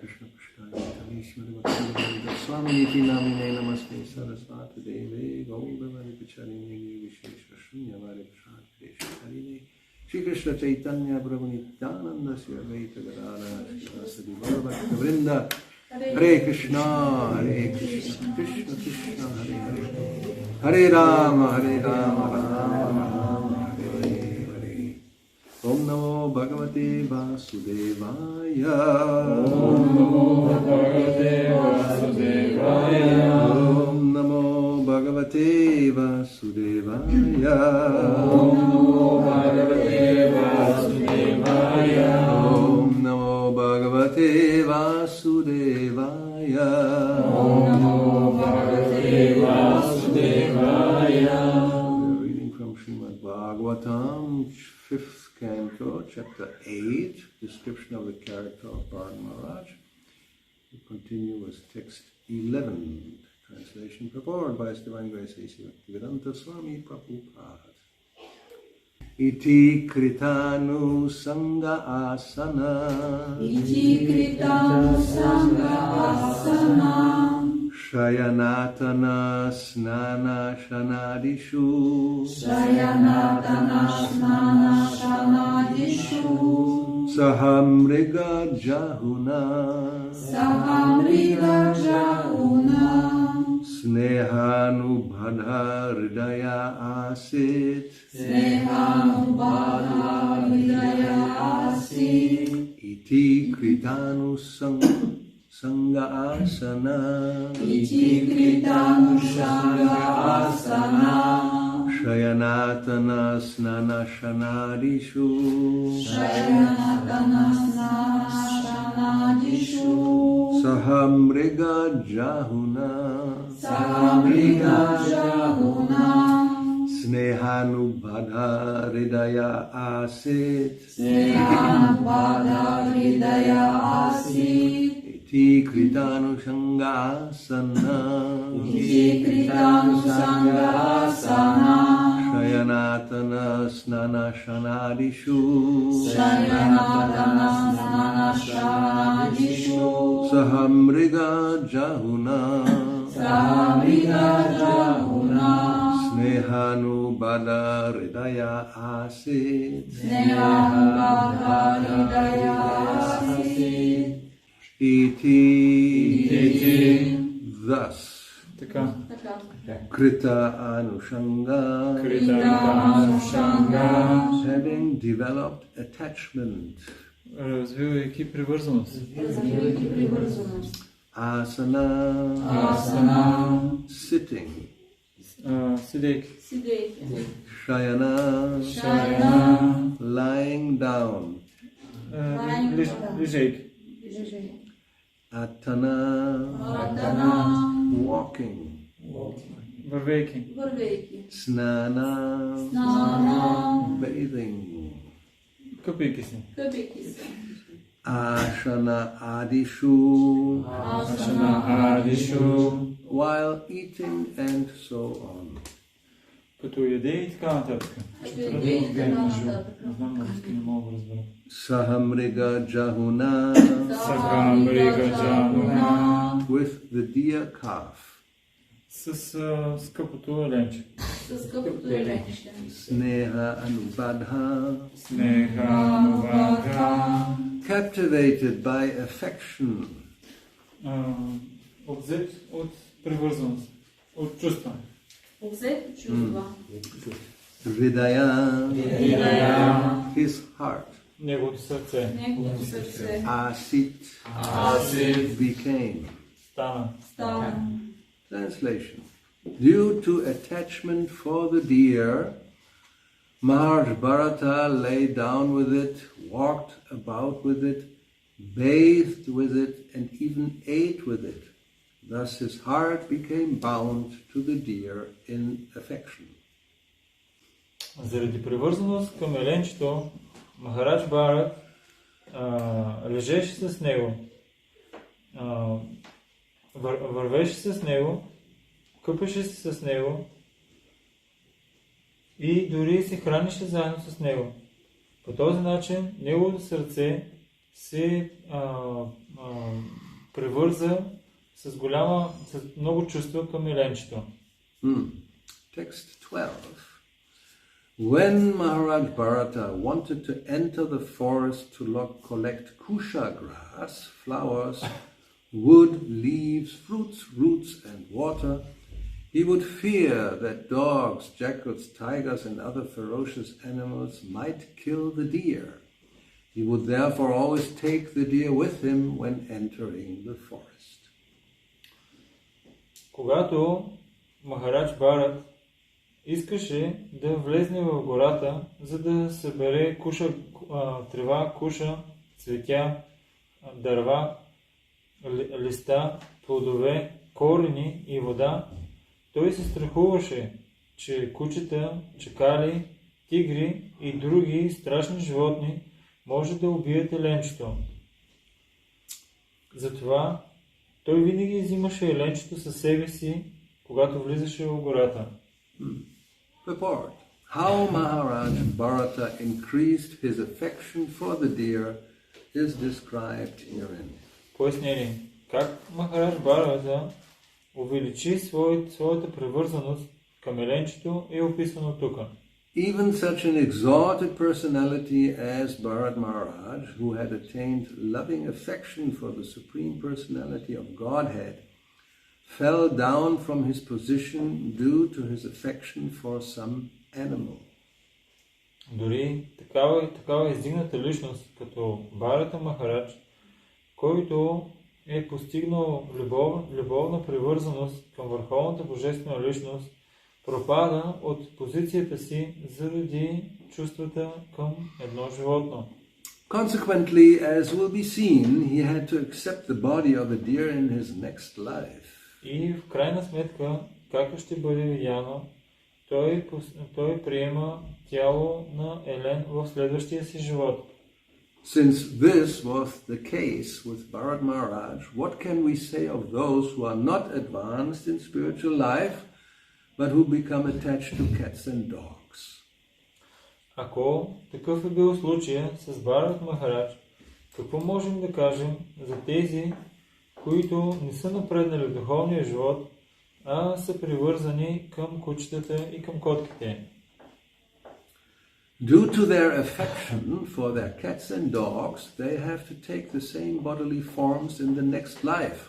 Krishna Prasthaya Ishmari Bhakti-yoga Swami Niti Namine Namaste Saraswati Deve Gauravani Picharini Vishesha Shunyavadi Prasad Harine Shri Krishna Chaitanya Prabhu Nityananda Sri Advaita Gadadhara Sri Bhakta Vrinda Hare Krishna Krishna Krishna Hare Hare Hare Rama Rama Hare Hare Om Namo Bhagavate Vasudevaya Om Namo Bhagavate Vasudevaya Om Namo Bhagavate Vasudevaya Om Namo Bhagavate Vasudevaya Om Namo Bhagavate Vasudevaya Om Namo Bhagavate Vasudevaya. We are reading from Srimad Bhagavatam, 5th Canto, Chapter 8, description of the character of Bharat Maharaj. We continue with text 11, translation purport by His Divine Grace A.C. Bhaktivedanta Swami Prabhupada. Iti kritanu sangha asana Iti kritanu sangha asana Shayanatana snana shanadishu Shayanatana snana shanadishu Sahamriga jahuna Sahamriga jahuna Snehanubhadha hridaya asit Snehanubhadha hridaya asit Iti kritanu sangha asana Iti kritanu sangha asana Shayanatana snana shanadishu Shayanatana snana shanadishu Sahamriga jahuna Sahamriga jahuna Snehanubhadha hridaya asit Snehanubhadha hridaya asit Iti kritanu sangha asana Iti kritanu sangha asana Shayanatana snana shanadishu Shayanatana snana shanadishu Sahamriga jahuna Sahamriga jahuna Snehanubhadha hridaya asit Snehanubhadha hridaya asit Iti thus Така. Krita anushanga Крита having developed attachment развивайки привързаност. Asana Asana sitting Седейки. Shayana Shayana lying down Лежейки. Atana Atana walking Вървейки. Snana Snana bathing Къпейки се. Ashana adishu Ашана адишу. while eating and so on. Като яде и така нататък. Не знам, не мога да разбера. Sahamriga jahuna Сахамрига джамуна. with the deer calf. С скъпото еленче. Sneha anubadha Снеха нувага. captivated by affection. Обзет от привързаност. От чувства. Hridaya his heart. Неговото сърце. Asit became. Стана. Translation. Due to attachment for the deer, Maharaj Bharata lay down with it, walked about with it, bathed with it, and even ate with it. Thus his heart became bound to the deer in affection. Заради привързаност към еленчето, Махарадж Бхарат лежеше с него, вървеше с него, къпеше се с него и дори се хранеше заедно с него. По този начин неговото сърце се превърза с много чувства към еленчето. Text 12. When Maharaj Bharata wanted to enter the forest to collect kusha grass, flowers, wood, leaves, fruits, roots, and water, he would fear that dogs, jackals, tigers, and other ferocious animals might kill the deer. He would therefore always take the deer with him when entering the forest. Когато Махарадж Бхарат искаше да влезне в гората, за да събере трева, куша, цветя, дърва, листа, плодове, корени и вода, той се страхуваше, че кучета, чакали, тигри и други страшни животни може да убият еленчето. Затова той винаги взимаше еленчето със себе си, когато влизаше в гората. Purport. How Maharaj Bharata increased his affection for the deer is described herein. Пояснение. Как Махарадж Бхарата увеличи своята привързаност към еленчето е описано тук. Even such an exalted personality as Bharat Maharaj, who had attained loving affection for the Supreme Personality of Godhead, fell down from his position due to his affection for some animal. Дори такава издигната личност, като Бхарата Махарадж, който е постигнал любовна привързаност към върховната божествена личност, пропада от позицията си заради чувствата към едно животно. Consequently, as will be seen, he had to accept the body of a deer in his next life. И в крайна сметка, както ще бъде видяно, той приема тяло на елен в следващия си живот. Since this was the case with Bharat Maharaj, what can we say of those who are not advanced in spiritual life, but who become attached to cats and dogs? Ако такъв е бил случая с Бхарат Махарадж, какво можем да кажем за тези, които не са напреднали в духовния живот, а са привързани към кучетата и към котките? Due to their affection for their cats and dogs, they have to take the same bodily forms in the next life,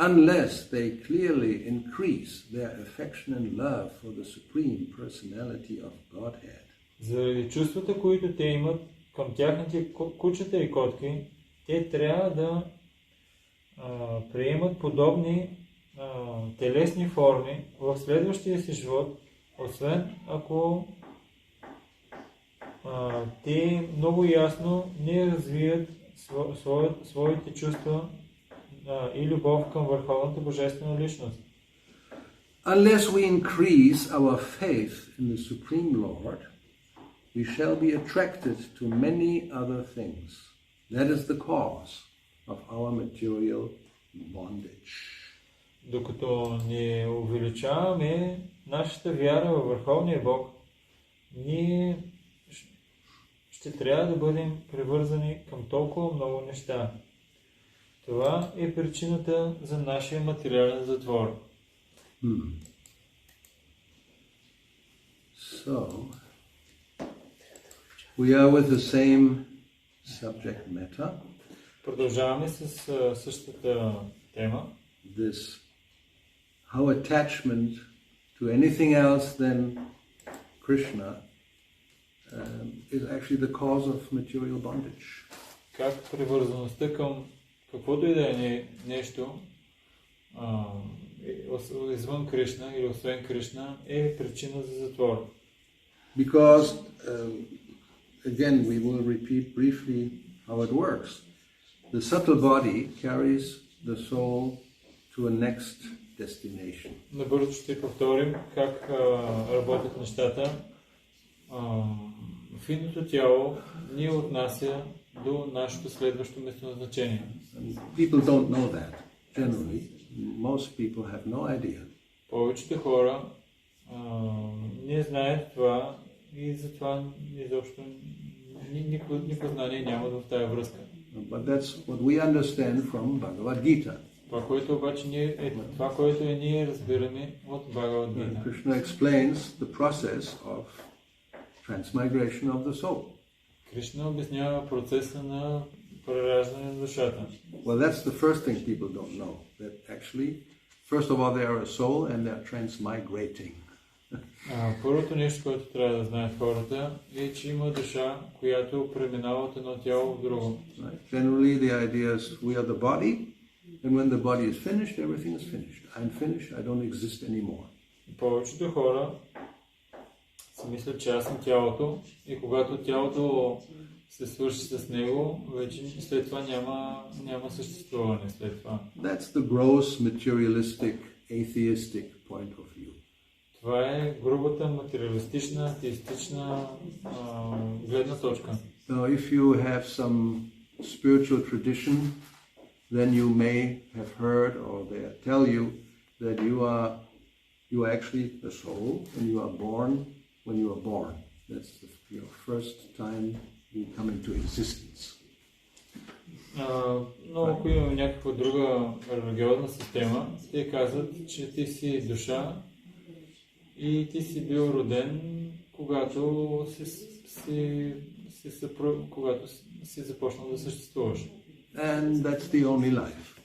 unless they clearly increase their affection and love for the Supreme Personality of Godhead. Заради чувствата, които те имат към тяхните кучета и котки, те трябва да приемат подобни телесни форми в следващия си живот, освен ако те много ясно не развият своите чувства и любов към върховната божествена личност. Unless we increase our faith in the Supreme Lord, we shall be attracted to many other things. That is the cause of our material bondage. Докато не увеличаваме нашата вяра във Върховния Бог, ние ще трябва да бъдем привързани към толкова много неща. Това е причината за нашия материален затвор. So, we are with the same subject matter. Продължаваме с същата тема. This, how attachment to anything else than Krishna is actually the cause of material bondage. Как привързаността към каквото и да е нещо извън Кришна или освен Кришна е причина за затвор. Because, again, we will repeat briefly how it works. The subtle body carries the soul to a next destination. Набързо ще повторим как работят нещата. Финното тяло ни отнася до нашето следващо местоназначение. People don't know that, generally. Most people have no idea. Повечето хора не знаят това и затова изобщо никакво знание няма в тази връзка. But that's what we understand from Bhagavad Gita. Това, което обаче това, което ние разбираме от Бхагавад Гита. Krishna explains the process of transmigration of the soul. Кришна обяснява процеса на прераждане на душата. Well, that's the first thing people don't know. That actually, first of all, they are a soul and they're transmigrating. Първото нещо, което трябва да знаят хората, е, че има душа, която преминава от едно тяло в друго. Generally, the idea is we are the body, and when the body is finished, everything is finished. I'm finished, I don't exist anymore. Повечето хора си мислят, че аз съм тялото и когато тялото се свърши с него, вече след това няма съществуване след това. That's the gross, materialistic, atheistic point of view. Това е грубата материалистична, атеистична гледна точка. Now, if you have some spiritual tradition, then you may have heard or they tell you that you are actually a soul and you are born when you are born. That's your first time you come into existence. Но ако имаме някаква друга религиозна система, те казват, че ти си душа и ти си бил роден, когато си започнал да съществуваш. And that's the only life.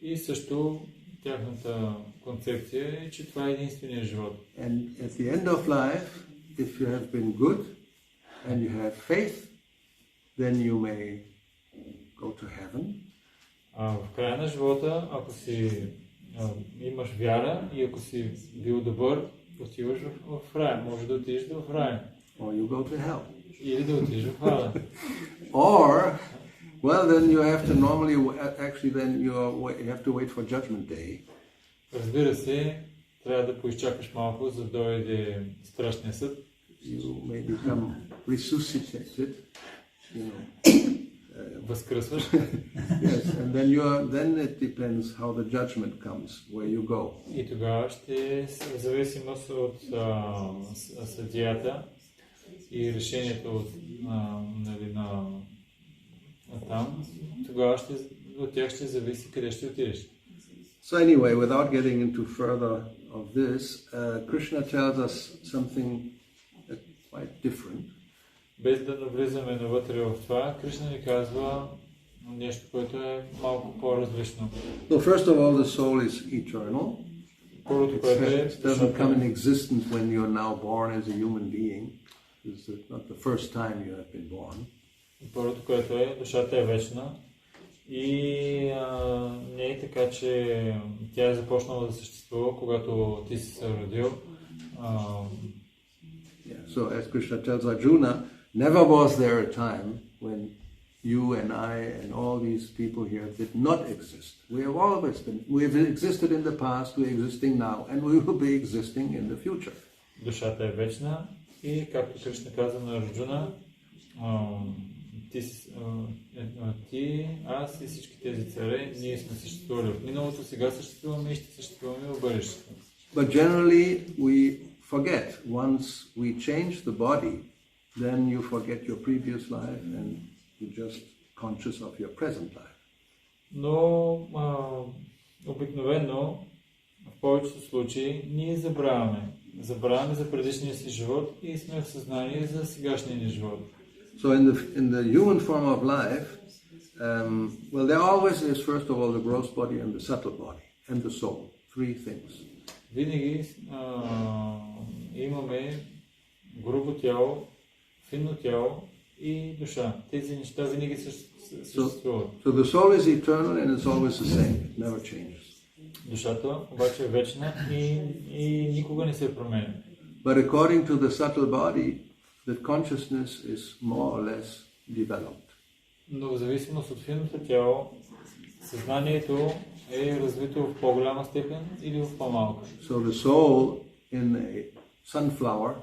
И също тяхната концепция е, че това е единствения живот. And at the end of life, if you have been good and you have faith, then you may go to heaven. В края на живота, ако имаш вяра и ако си бил добър, отиваш в рая. Може да отидеш в рая. Or you go to hell. Или да отидеш в ада. Or, well, then you have to normally, actually then you have to wait for Judgment Day. Разбира се, трябва да поизчакаш малко, за да дойде страшния съд. You may become resuscitated, you know. Възкръсваш. Yes, and then it depends how the judgment comes, where you go. И тогава ще в зависимост от съдията и решението на там, тогава от тях ще зависи къде ще отидеш. So anyway, without getting into further of this, Krishna tells us something quite different. Без да навлизаме навътре в това, Кришна ни казва нещо, което е малко по-различно. So first of all, the soul is eternal. Първото, което It doesn't come in existence when you're now born as a human being. It's not the first time you have been born. Първото, което е, душата е вечна и не е така, че тя е започнала да съществува, когато ти си се родил. So as Krishna tells Arjuna, never was there a time when you and I and all these people here did not exist. We have always been. We have existed in the past, we are existing now, and we will be existing in the future. Душата е вечна и, както Кришна каза на Арджуна, ти, аз и всички тези царе, ние сме съществували в миналото, сега съществуваме и ще съществуваме в бъдещето. But generally we forget. Once we change the body, then you forget your previous life and you're just conscious of your present life. Но обикновено, в повечето случаи, ние забравяме. Забравяме за предишния си живот и сме в съзнание за сегашния ни живот. So in the human form of life, well, there always is, first of all, the gross body and the subtle body and the soul. Three things. Винаги имаме грубо тяло, финно тяло и душа. Тези неща винаги съществуват. So the soul is eternal and it's always the same. It never changes. Душата обаче е вечна и никога не се променя. But according to the subtle body, the consciousness is more or less developed. Но в зависимост от финното тяло, съзнанието е развито в по-голяма степен или в по-малка. So the soul in a sunflower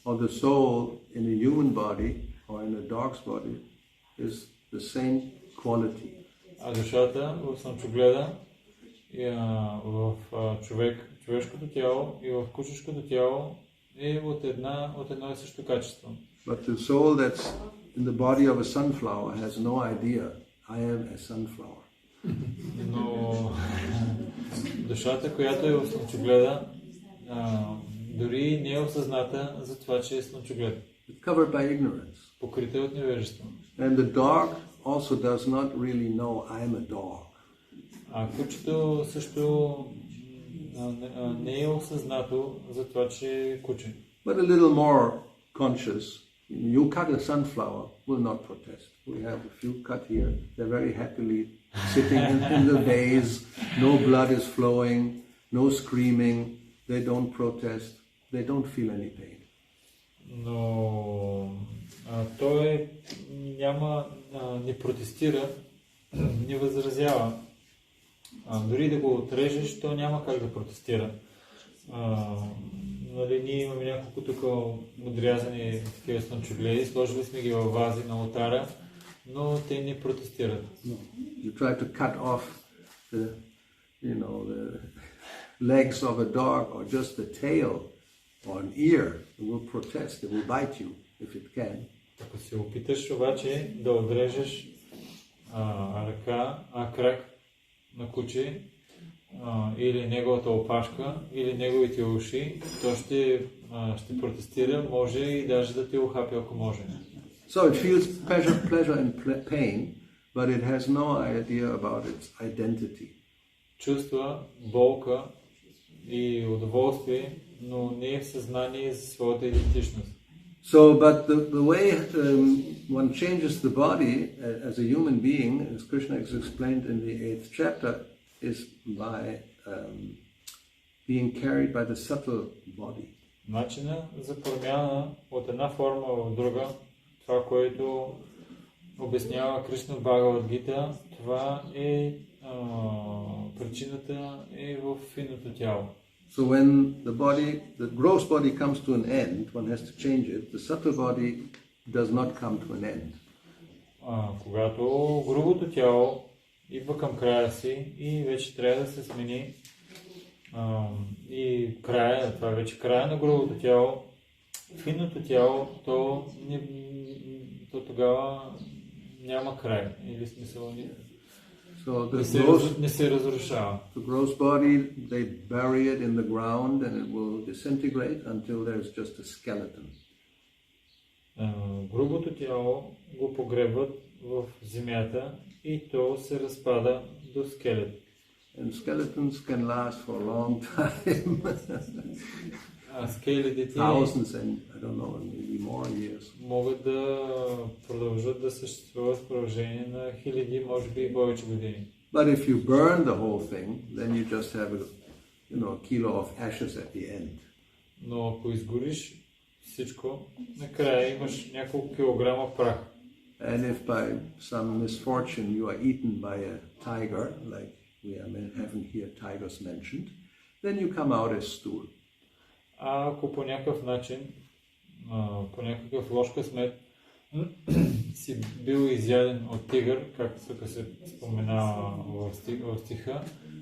or the soul in a human body or in a dog's body is the same quality. А душата в слънчогледа, в човешкото тяло и в кучешкото тяло е от едно и също качество. But the soul that's in the body of a sunflower has no idea, I am a sunflower. Но душата, която е в слънчогледа, дори не е осъзната за това, че е слънчоглед. It's covered by ignorance. Покрита от невежество. And the dog also does not really know I'm a dog. А кучето също не е осъзнато за това, че е куче. But a little more conscious. You cut a sunflower, will not protest. We have a few cut here. They're very happily sitting in the vase. No blood is flowing, no screaming. They don't protest. They don't feel any pain. Но той не протестира, не възразява. Дори да го отрежеш, то няма как да протестира. Ние имаме няколко тук отрязани такива слънчогледи, сложили сме ги във вази на олтара, но те не протестират. You try to cut off the legs of a dog or just the tail or an ear, it will protest, it will bite you if it can. Ако се опиташ обаче да отрежеш крак на куче, или неговата опашка, или неговите уши, то ще протестира, може и даже да те ухапи, ако може. So it feels pleasure and pain, but it has no idea about its identity. Чувства болка и удоволствие, но не е в съзнание за своята идентичност. So, but the way one changes the body as a human being, as Krishna has explained in the 8th chapter, is by being carried by the subtle body. Начина за промяна от една форма в друга, това, което обяснява Кришна в Бхагавад-гита, това е причината е в финното тяло. So when the gross body comes to an end, one has to change it. The subtle body does not come to an end. Когато грубото тяло идва към края си и вече трябва да се смени, и това е вече края на грубото тяло, финното тяло, то тогава няма край, или смисъл не се разрушава. The gross body, they bury it in the ground and it will disintegrate until there's just a skeleton. Грубото тяло го погребват в земята и то се разпада до скелет. And skeletons can last for a long time. Скелетите thousands and I don't know, maybe more years. Могат да продължат да съществуват в продължение на хиляди, може би и повече години. But if you burn the whole thing, then you just have a kilo of ashes at the end. Но ако изгориш всичко, накрая имаш няколко килограма прах. And if by some misfortune you are eaten by a tiger, like we haven't here tigers mentioned, then you come out as stool. Ако по някакъв начин, по някакъв лош късмет, си бил изяден от тигър, както тук се споменава в стиха,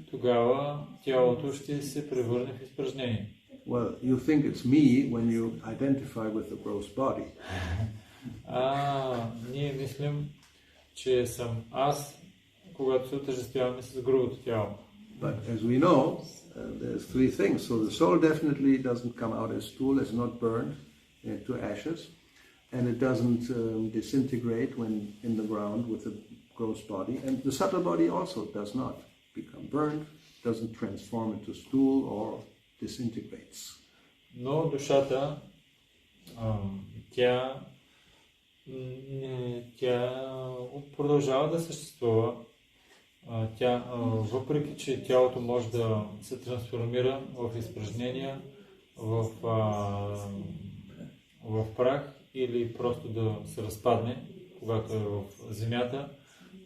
тогава тялото ще се превърне в изпражнение. Well, you think it's me when you identify with the gross body. Ние мислим, че съм аз, когато се отъждествяваме с грубото тяло. But as we know, there's three things. So the soul definitely doesn't come out as stool, it's not burned to ashes, and it doesn't disintegrate when in the ground with the gross body, and the subtle body also does not become burned, doesn't transform into stool or disintegrates. Но душата, тя продължава да съществува. Въпреки че тялото може да се трансформира в изпражнения, в прах или просто да се разпадне, когато е в земята,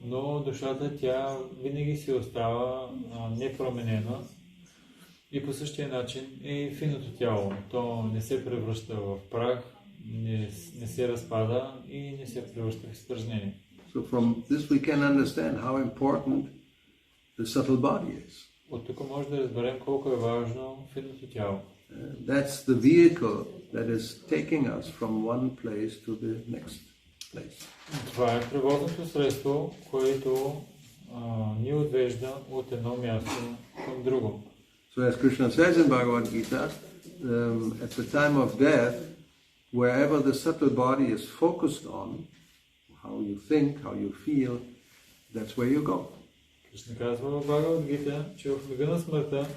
но душата тя винаги си остава непроменена и по същия начин и финното тяло. То не се превръща в прах, не се разпада и не се превръща в изпражнение. So from this we can understand how important the subtle body is. От тук може да разберем колко е важно финното тяло. That's the vehicle that is taking us from one place to the next place. Това е превозното средство, което ни отвежда от едно място към друго. So as Krishna says in Bhagavad Gita, at the time of death, wherever the subtle body is focused on, how you think, how you feel, that's where you go. Кришна казва в Бхагавад Гита, че в мига на смъртта,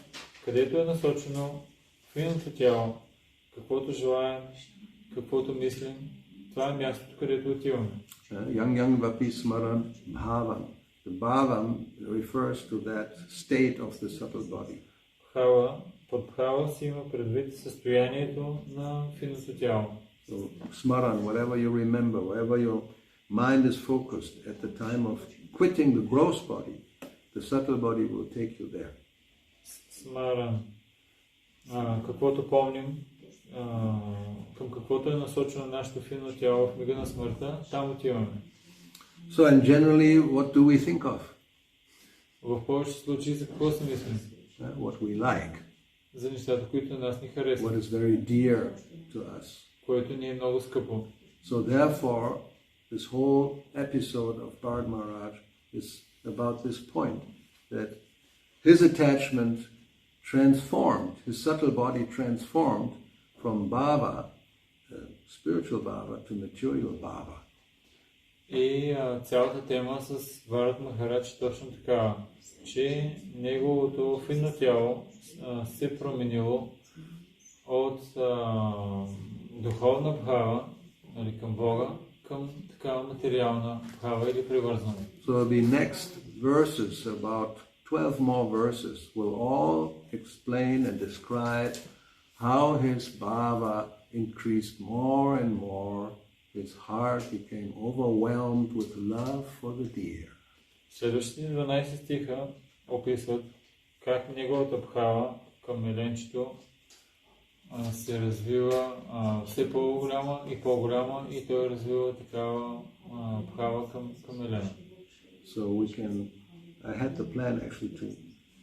където е насочено финното тяло, каквото желаем, каквото мислим, това е мястото, където отиваме. Yang vapi smaran bhavam. The bhavam refers to that state of the subtle body. Под бхава си има предвид състоянието на финното тяло. So smaran, whatever you remember, wherever your mind is focused at the time of quitting the gross body, the subtle body will take you there. Смаран. Каквото помним, към каквото е насочено нашето финно тяло в мига на смъртта, там отиваме. So and generally, what do we think of? В повечето случаи за какво се мислим? What we like. За нещата, които на нас ни харесват. What is very dear to us. Което ни е много скъпо. So therefore, this whole episode of Bharat Maharaj is about this point, that his attachment transformed, his subtle body transformed from bhava, spiritual bhava, to material bhava. И цялата тема с Бхарат Махарадж е точно така, че неговото финно тяло се променило от духовна бхава, към Бога, към такава материална бхава или привързване. So the next verses, about 12 more verses, will all explain and describe how his bhava increased more and more. His heart became overwhelmed with love for the deer. Следващите 12 стиха описват как неговата бхава към меленчето се развива все по-голяма и той развива такава бхава към мелена. So I had the plan actually to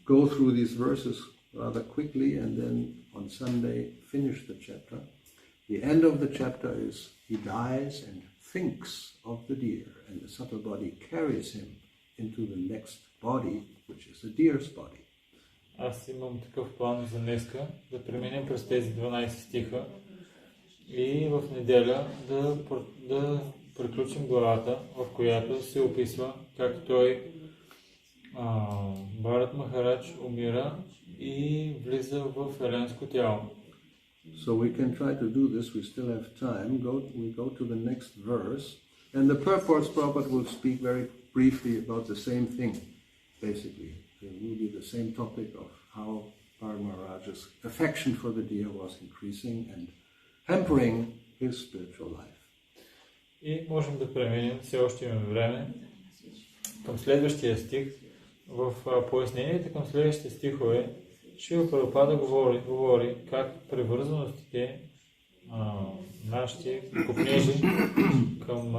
go through these verses rather quickly and then on Sunday finish the chapter. The end of the chapter is he dies and thinks of the deer, and the subtle body carries him into the next body, which is the deer's body. Аз имам такъв план за днеска, да преминем през тези 12 стиха и в неделя да приключим главата, в която се описва как той, Бхарат Махарадж, умира и влиза в еленско тяло. So we can try to do this, we still have time. We go to the next verse, and the purports Prabhupada will speak very briefly about the same thing, basically. It will be the same topic of how Bharat Maharaj's affection for the deer was increasing and hampering his spiritual life. И можем да преминем, все още имаме време, към следващия стих. В пояснението към следващите стихове Шрила Прабхупада говори как привързаностите нашите копнежи към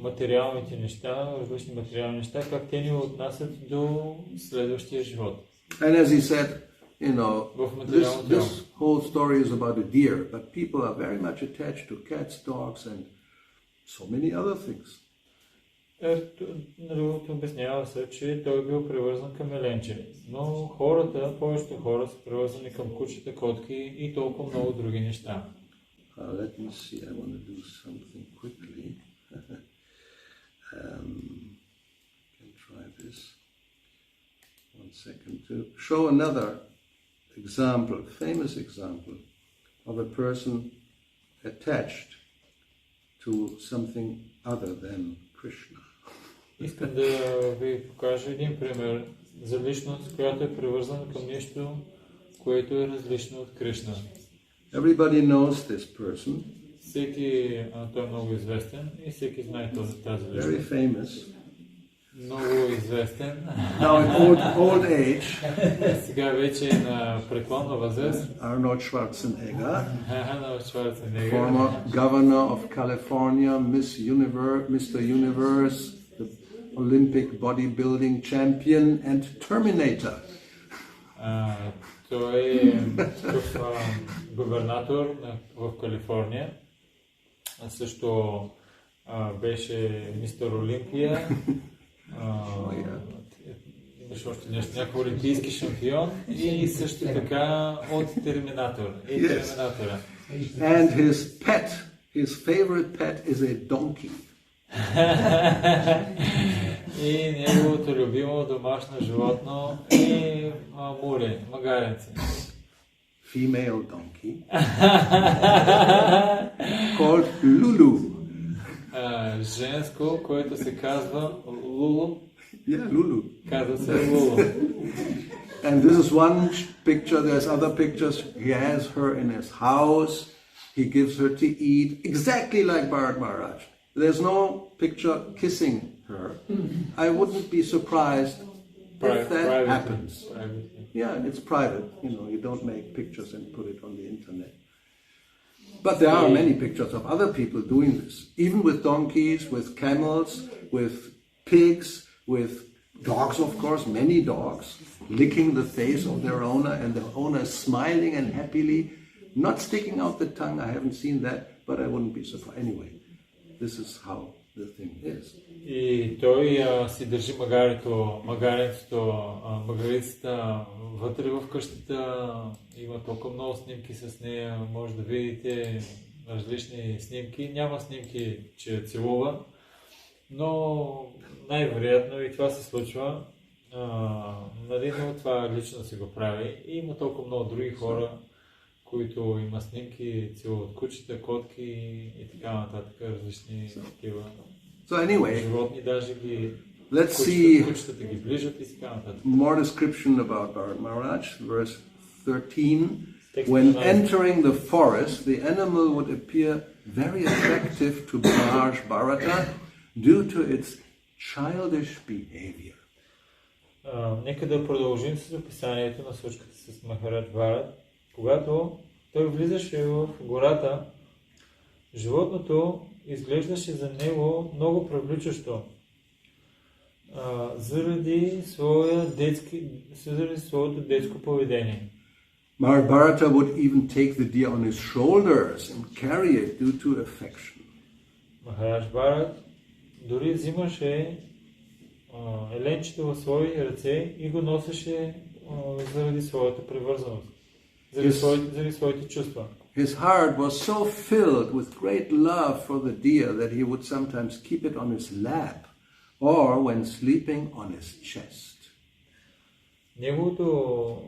материалните неща, различни материални неща, как те ни отнасят до следващия живот. And as he said, this whole story is about a deer, but people are very much attached to cats, dogs, and so many other things. Обяснява се, че той бил привързан към меленче, но повечето хора са привързани към кучета, котки и толкова много други неща. Let me see, I want to do something quickly. Can try this. 1 second to show another example, famous example of a person attached to something other than Krishna. Искам да ви покажа един пример за личност, която е привързана към нещо, което е различно от Кришна. Everybody knows this person. Той е много известен и всеки знае тази личност. Very famous. Много известен. Now in old age. Сега вече е на преклонна възраст. Arnold Schwarzenegger. Schwarzenegger. Former governor of California, Mr. Universe, the Olympic bodybuilding champion and Terminator. Той е губернатор в Калифорния, също беше мистер Олимпия. Имаше още нещо, някакъв олимпийски шампион и също така от Терминатор. Терминатора. And his favorite pet is a donkey. И неговото любимо домашно животно е муле, магаренце. Female donkey. Called Lulu. Женско, което се казва Лулу. Yeah, Lulu. Казва се Лулу. And this is one picture. There's other pictures. He has her in his house. He gives her to eat, exactly like Bharat Maharaj. There's no picture kissing her. I wouldn't be surprised if that happens. Yeah, it's private. You don't make pictures and put it on the internet. But there are many pictures of other people doing this, even with donkeys, with camels, with pigs, with dogs, of course, many dogs, licking the face of their owner, and the owner is smiling and happily, not sticking out the tongue. I haven't seen that, but I wouldn't be surprised. Anyway, this is how the thing is. И той си държи магарицата вътре в къщата. Има толкова много снимки с нея. Може да видите различни снимки. Няма снимки, че я целува, но най-вероятно и това се случва. Но това лично си го прави. И има толкова много други хора, които има снимки, целуват кучета, котки и така нататък, различни такива. So anyway, животни даже ги let's see кучетата ги ближат и така нататък. more description about Bharat Maharaj, verse 13. When entering the forest, the animal would appear very attractive to Bharata due to its childish behavior. Нека да продължим с описанието на случката с Махарадж Бхарат. Когато той влизаше в гората, животното изглеждаше за него много привличащо заради своето детско поведение. Bharata would even take the deer on his shoulders and carry it due to affection. Махарадж Бхарат дори взимаше еленчето в свои ръце и го носеше заради своята привързаност, заради своите чувства. His heart was so filled with great love for the deer that he would sometimes keep it on his lap or when sleeping on his chest. Неговото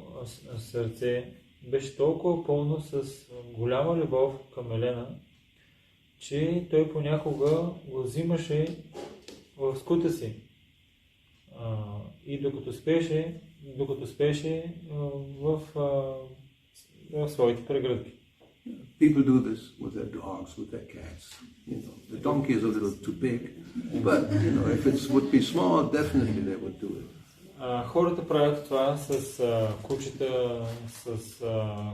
сърце беше толкова пълно с голяма любов към елена, че той понякога го взимаше в скута си и докато спеше в своите прегръдки. People do this with their dogs, with their cats. The donkey is a little too big, but if it would be small, definitely they would do it. Хората правят това с кучета, с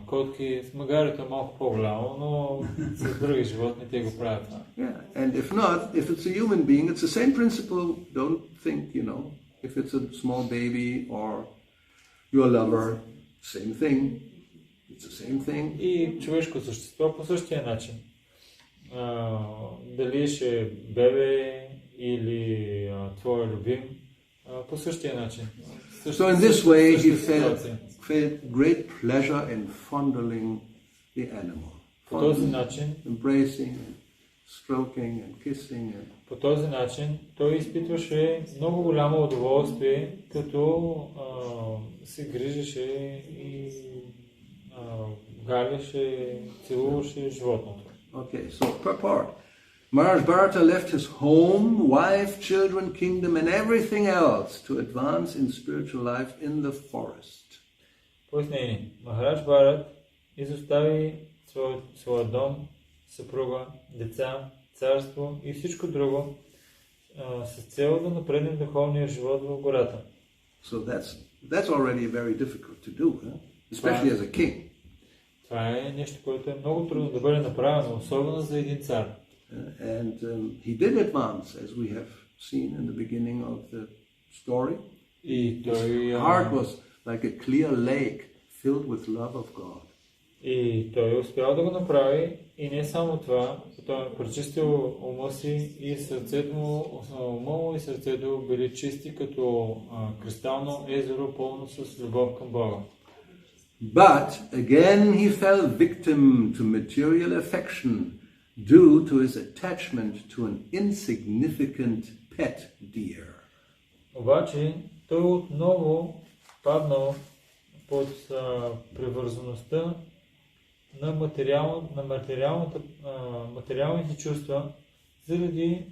котки, с магарето е малко по-голямо, но с други животни те го правят това. Yeah, and if not, if it's a human being, it's the same principle. Don't think, if it's a small baby or your lover, same thing. It's the same thing. И човешко същество по същия начин. Дали ще е бебе или твой любим, по същия начин. So in this way he felt great pleasure in fondling the animal. По този начин, embracing and stroking and kissing. По този начин той изпитваше много голямо удоволствие, като се грижеше и галяше, целуваше животното. Okay, so purport. Maharaj Bharata left his home, wife, children, kingdom and everything else to advance in spiritual life in the forest. Пояснение. Махарадж Бхарат изостави своя дом, съпруга, деца, царство и всичко друго с цел да напредне в духовния живот в гората. So that's already very difficult to do, especially as a king. Това е нещо, което е много трудно да бъде направено, особено за един цар. And he did advance, as we have seen in the beginning of the story. И той His heart was like a clear lake filled with love of God. И той е успял да го направи, и не само това, той е пречистил ума си и сърцето му, ума му и сърцето били чисти като кристално езеро, пълно с любов към Бога. But again he fell victim to material affection due to his attachment to an insignificant pet deer. Обаче той отново паднал под привързаността на материалните чувства заради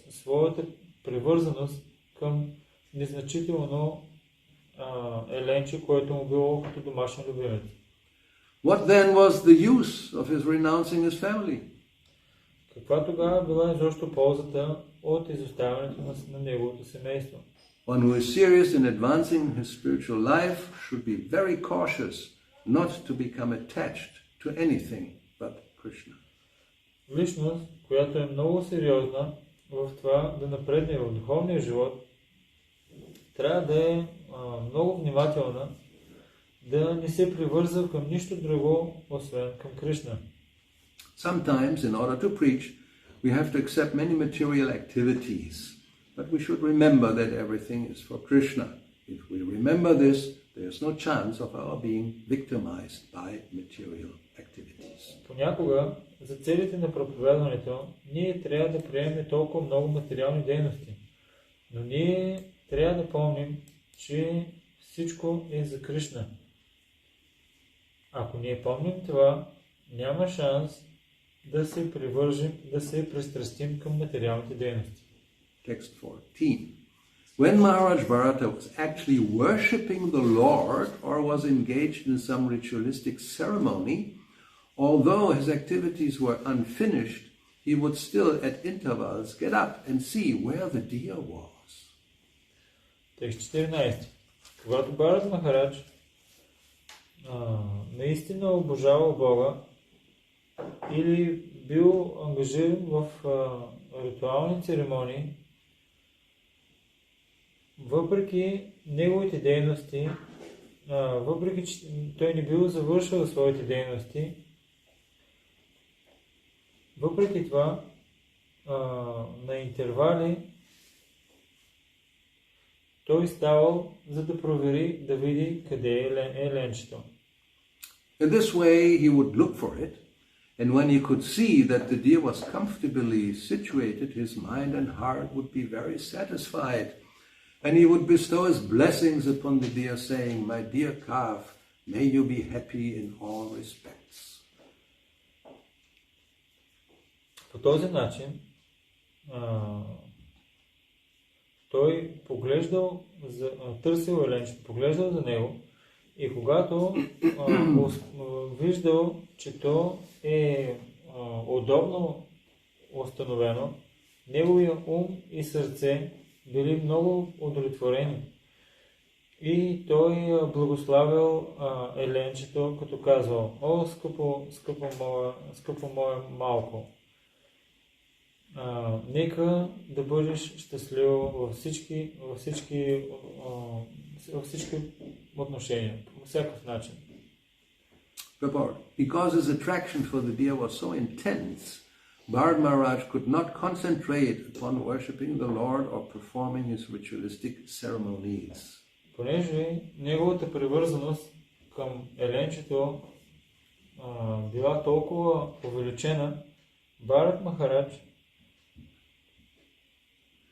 своята привързаност към незначително еленче, което му било като домашен любимец. What then was the use of his renouncing his family? Каква тогава била изобщо ползата от изоставянето на неговото семейство? One who is serious in advancing his spiritual life should be very cautious not to become attached to anything but Krishna. Личност, която е много сериозна в това да напредне в духовния живот, трябва да е много внимателна, да не се привързва към нищо друго, освен към Кришна. Sometimes, in order to preach, we have to accept many material activities, but we should remember that everything is for Krishna. If we remember this, there is no chance of our being victimized by material activities. Понякога, за целите на проповядването, ние трябва да приемем толкова много материални дейности, но ние трябва да помним, че всичко е за Кришна. Ако ние помним това, няма шанс да се привържим, да се пристрастим към материалните дейности. Text 14. When Maharaj Bharata was actually worshipping the Lord or was engaged in some ritualistic ceremony, although his activities were unfinished, he would still at intervals get up and see where the deer was. Текст 14. Когато Бхарат Махарадж наистина обожавал Бога или бил ангажиран в ритуални церемонии, въпреки неговите дейности, въпреки че той не бил завършил своите дейности, въпреки това на интервали той ставал, за да провери, да види къде е ленчето. In this way he would look for it, and when he could see that the deer was comfortably situated, his mind and heart would be very satisfied, and he would bestow his blessings upon the deer, saying, "My dear calf, may you be happy in all respects." По този начин той поглеждал, търсил еленчето, поглеждал за него и когато виждал, че то е удобно установено, неговия ум и сърце били много удовлетворени. И той благославил еленчето, като казвал: "О, скъпо мое малко, нека да бъдеш щастлив във всички отношения, по всякакъв начин." Because his attraction for the deer was so intense, Bharata Maharaj could not concentrate upon worshipping the Lord or performing his ritualistic ceremonies. Понеже неговата привързаност към еленчето била толкова увеличена, Бхарат Махарадж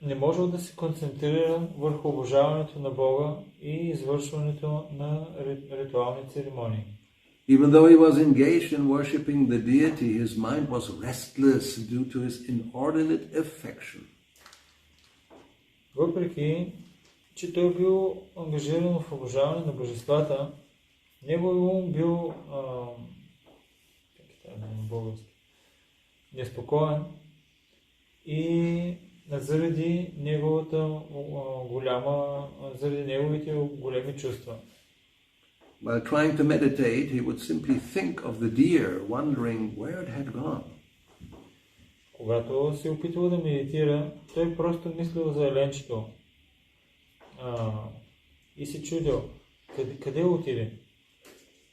не можел да се концентрира върху обожаването на Бога и извършването на ритуални церемонии. Even though he was engaged in worshipping the deity, his mind was restless due to his inordinate affection. Въпреки че той бил ангажиран в обожаване на божествата, неговият ум бил неспокоен и заради неговите големи чувства. While trying to meditate, he would simply think of the deer, wondering where it had gone. Когато се опитвал да медитира, той просто мислил за еленчето и се чудил къде отиде.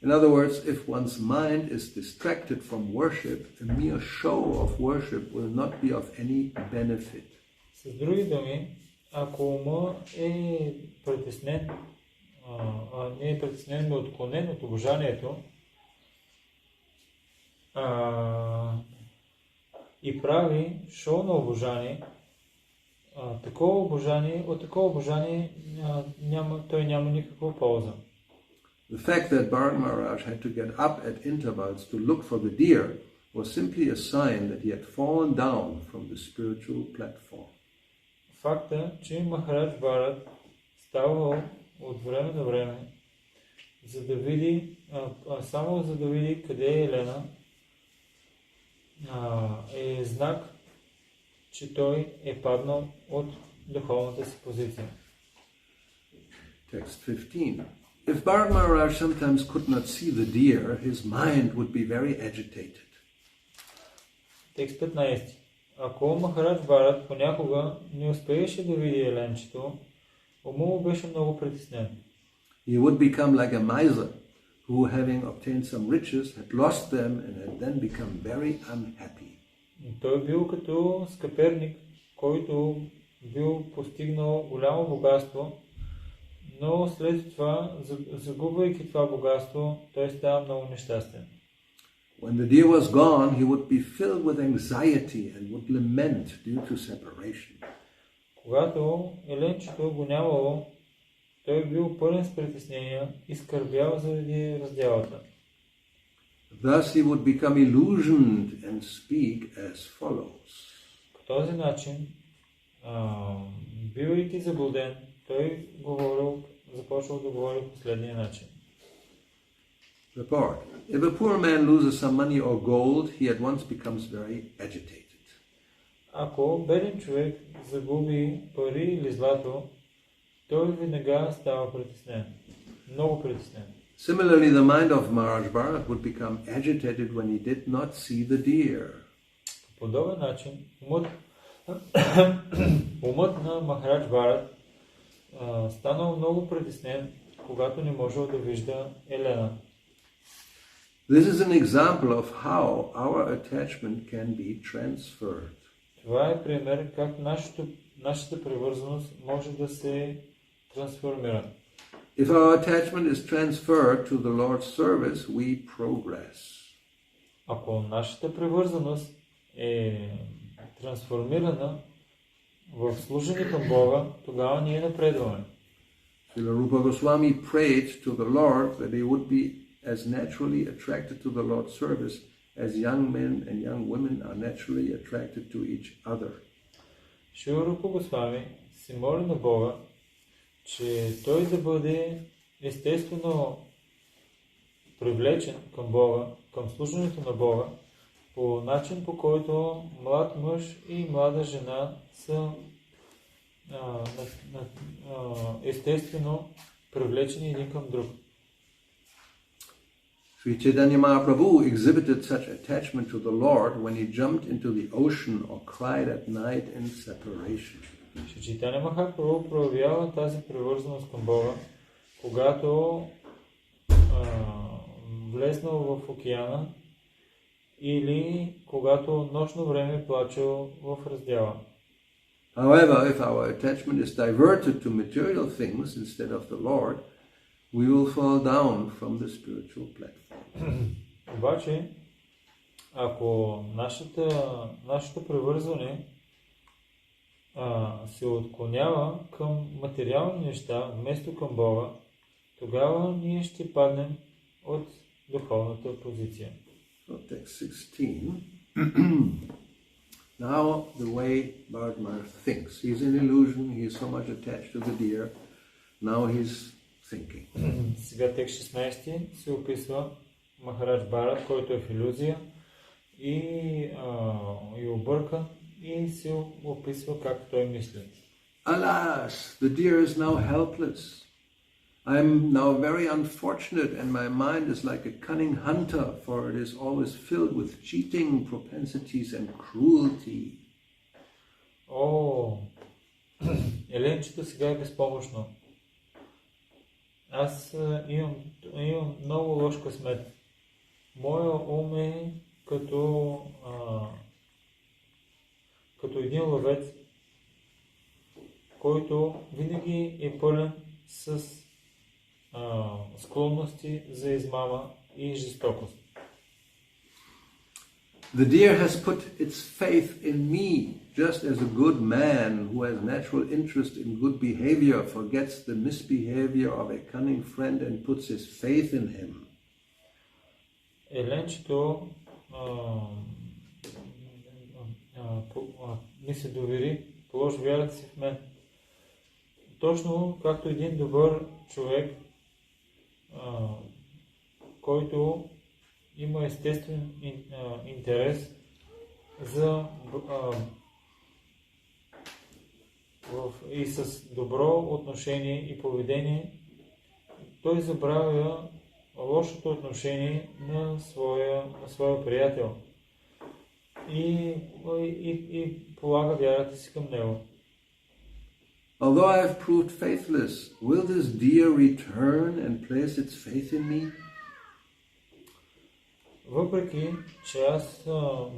In other words, if one's mind is distracted from worship, a mere show of worship will not be of any benefit. С други думи, ако ума е притеснен, не е притеснен, но отклонен от обожанието и прави шоу на обожание, от такова обожание той няма никаква полза. The fact that Bharat Maharaj had to get up at intervals to look for the deer was simply a sign that he had fallen down from the spiritual platform. Факта, че Махарадж Бхарат ставал от време на време, за да види, само за да види къде е Елена, е знак, че той е паднал от духовната си позиция. Text 15. If Bharat Maharaj sometimes could not see the deer, his mind would be very agitated. Текст 15. Ако Махарадж Бхарат понякога не успееше да види еленчето, умът му беше много притеснен. He would become like a miser who, having obtained some riches, had lost them and had then become very unhappy. Той бил като скъперник, който бил постигнал голямо богатство, но след това, загубвайки това богатство, той става много нещастен. When the deer was gone, he would be filled with anxiety and would lament due to separation. Когато еленчето го нямало, той бил пълен с притеснения и скърбял заради разделата. Thus he would become illusioned and speak as follows. По този начин, бивайки заблуден, той започвал да говори по следния начин. Report. If a poor man loses some money or gold, he at once becomes very agitated. Ако беден човек загуби пари или злато, той веднага става притеснен. Много притеснен. Similarly, the mind of Maharaj Bharat would become agitated when he did not see the deer. По подобен начин, умът на Махарадж Бхарат станал много притеснен, когато не можел да вижда Елена. This is an example of how our attachment can be transferred. Това е пример как нашата привързаност може да се трансформира. If our attachment is transferred to the Lord's service, we progress. Ако нашата привързаност е трансформирана в служение към Бога, тогава ние напредваме. Srila Rupa Goswami prayed to the Lord that he would be as naturally attracted to the Lord's service as young men and young women are naturally attracted to each other. Шрила Рупа Госвами се моли на Бога, че той да бъде естествено привлечен към Бога, към служенето на Бога, по начин, по който млад мъж и млада жена са естествено привлечени един към друг. Sri Chaitanya Mahaprabhu exhibited such attachment to the Lord when he jumped into the ocean or cried at night in separation. Шри Чайтаня Махапрабху проявява тази привързаност към Бога, когато влезнал в океана или когато нощно време плачел в раздяла. However, if our attachment is diverted to material things instead of the Lord, we will fall down from the spiritual platform. Обаче, ако нашето привързване се отклонява към материални неща вместо към Бога, тогава ние ще паднем от духовната позиция. So, text 16. Now, the way Bharat Maharaj thinks. He's an illusion, he is so much attached to the deer. Now he's thinking. Сега текст 16 се описва Махарадж Бхарат, който е в илюзия и объркан, и се описва как той мисли. Alas, the deer is now helpless. I'm now very unfortunate and my mind is like a cunning hunter, for it is always filled with cheating, propensities and cruelty. Еленчето сега е безпомощно. Аз имам много лош късмет. Моя ум е като един ловец, който винаги е пълен с склонности за измама и жестокост. The deer has put its faith in me, just as a good man who has natural interest in good behavior forgets the misbehavior of a cunning friend and puts his faith in him. Еленчето ми се довери, положи вярата си в мен. Точно както един добър човек, който има естествен интерес и с добро отношение и поведение, той забравя лошото отношение на своя приятел и полага вярата си към него. Although I have proved faithless, will this deer return and place its faith in me? Въпреки, че аз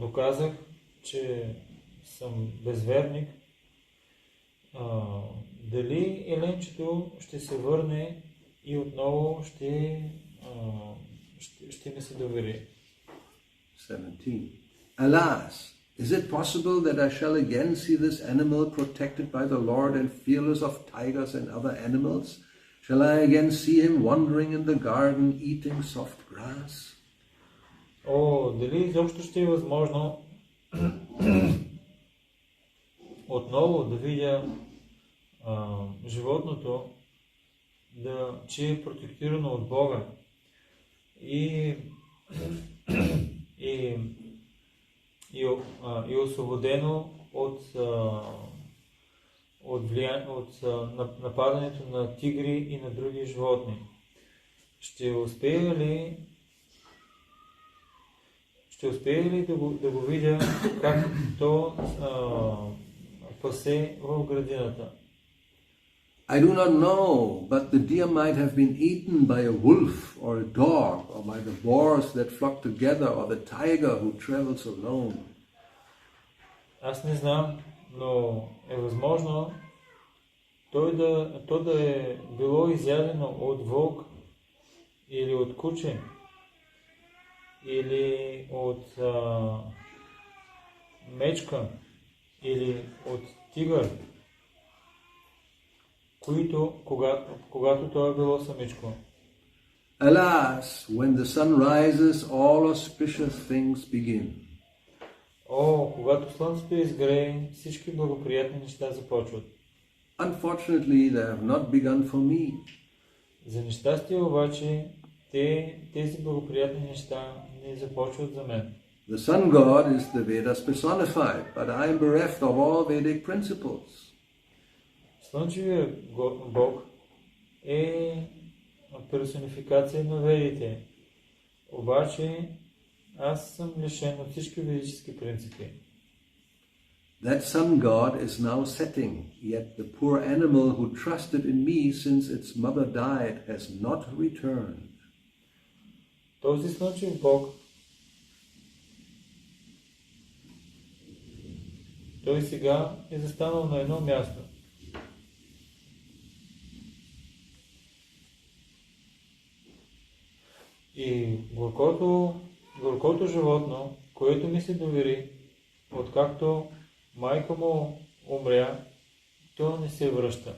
доказах, че съм безверник, дали еленчето ще се върне и отново ще ми се довери? 17. Alas, is it possible that I shall again see this animal protected by the Lord and fearless of tigers and other animals? Shall I again see him wandering in the garden eating soft grass? Дали изобщо ще е възможно отново да видя животното, че е протектирано от Бога и освободено от нападането на тигри и на други животни. Ще успея ли да го видя как то пасе в градината? I do not know, but the deer might have been eaten by a wolf or a dog, or by the boars that flock together, or the tiger who travels alone. Аз не знам, но е възможно то да е било изядено от вълк или от куче, или от мечка, или от тигър, които, когато то е било самичко. Alas, when the sun rises, all auspicious things begin. Когато слънцето изгрее, всички благоприятни неща започват. Unfortunately, they have not begun for me. За нещастие обаче, тези благоприятни неща не започват за мен. The sun god is the Vedas personified, but I am bereft of all Vedic principles. Слънчевият Бог е персонификация на ведите, обаче аз съм лишен от всички ведически принципи. That sun god is now setting, yet the poor animal who trusted in me since its mother died has not returned. Този слънчев Бог, той сега е застанал на едно място. И горкото животно, което ми се довери, откакто майка му умря, то не се връща.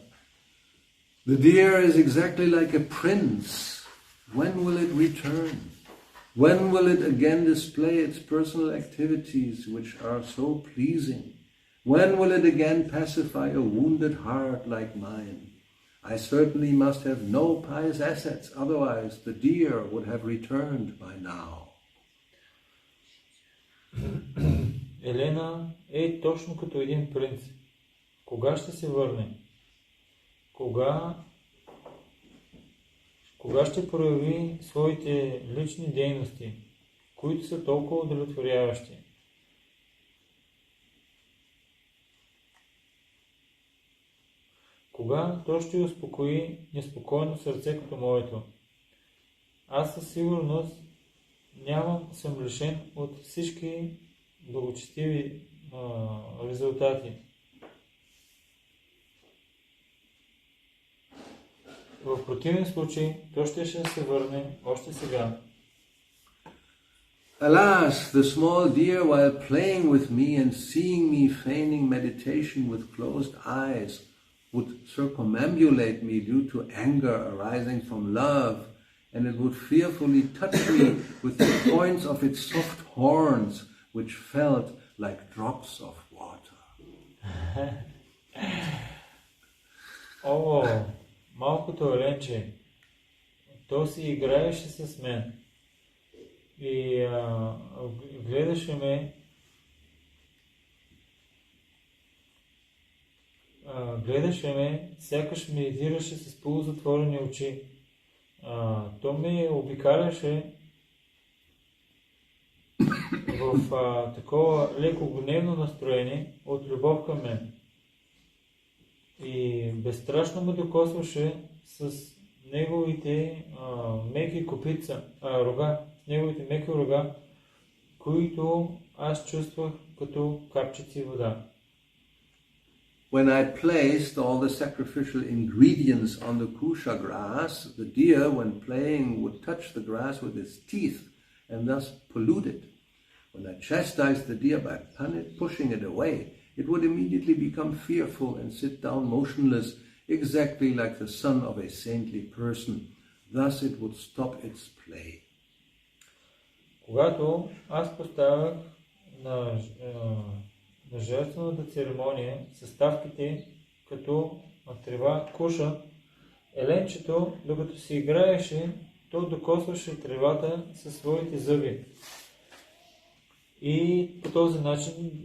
The deer is exactly like a prince. When will it return? When will it again display its personal activities which are so pleasing? When will it again pacify a wounded heart like mine? I certainly must have no pious assets, otherwise the deer would have returned by now. Елена е точно като един принц. Кога ще се върне? Кога ще прояви своите лични дейности, които са толкова удовлетворяващи? кога то ще успокои неспокойно сърце като моето? Аз със сигурност съм лишен от всички благочестиви резултати. В противен случай, то ще се върне още сега. Alas, the small deer, while playing with me and seeing me feigning meditation with closed eyes, would circumambulate me due to anger arising from love, and it would fearfully touch me with the points of its soft horns, which felt like drops of water. О, малкото еленче, то си играеше с мен и гледаше ме, сякаш медитираше с полузатворени очи. То ме обикаляше в такова леко гневно настроение от любов към мен. И безстрашно ме докосваше с неговите меки рога, които аз чувствах като капчици вода. When I placed all the sacrificial ingredients on the kusha grass, the deer, when playing, would touch the grass with its teeth and thus pollute it. When I chastised the deer by pushing it away, it would immediately become fearful and sit down motionless, exactly like the son of a saintly person. Thus it would stop its play. Когато аз поставях на жертвената церемония съставките като трева куша, еленчето, докато си играеше, то докосваше тревата със своите зъби. И по този начин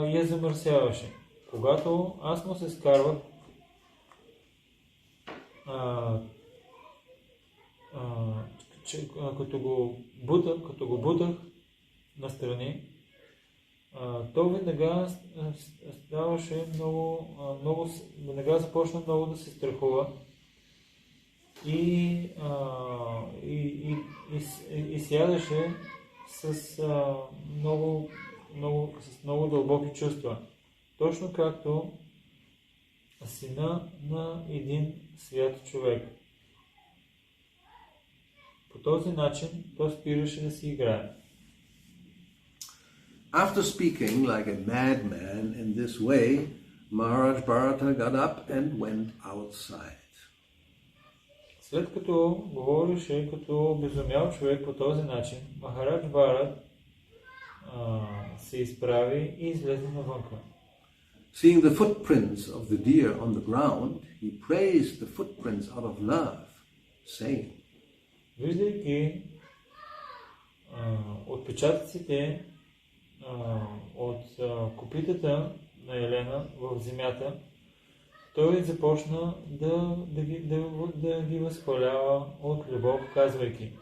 я замърсяваше. Когато аз му се скарвах, като го бутах настрани, то веднага ставаше веднага започна много да се страхува и сядаше с много дълбоки чувства. Точно както сина на един свят човек. По този начин то спираше да си играе. After speaking like a madman in this way, Maharaj Bharata got up and went outside. След като говореше като безумял човек по този начин, Махарадж Бхарат се изправи и излезе навънка. Seeing the footprints of the deer on the ground, he praised the footprints out of love, saying, Виждайки отпечатъците от копитата на Елена в земята, той започна да ги възхвалява от любов, казвайки: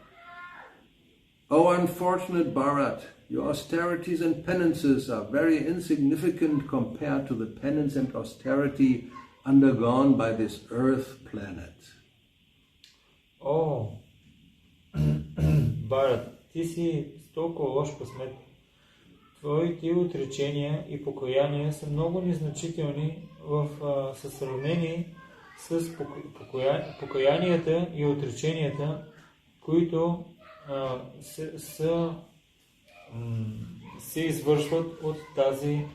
O unfortunate Bharat, your austerities and penances are very insignificant compared to the penance and austerity undergone by this earth planet. О, Бхарат, ти си с толкова лош късмет. Твоите отречения и покаяния са много незначителни в сравнение с покаянията и отреченията, които се извършват от тази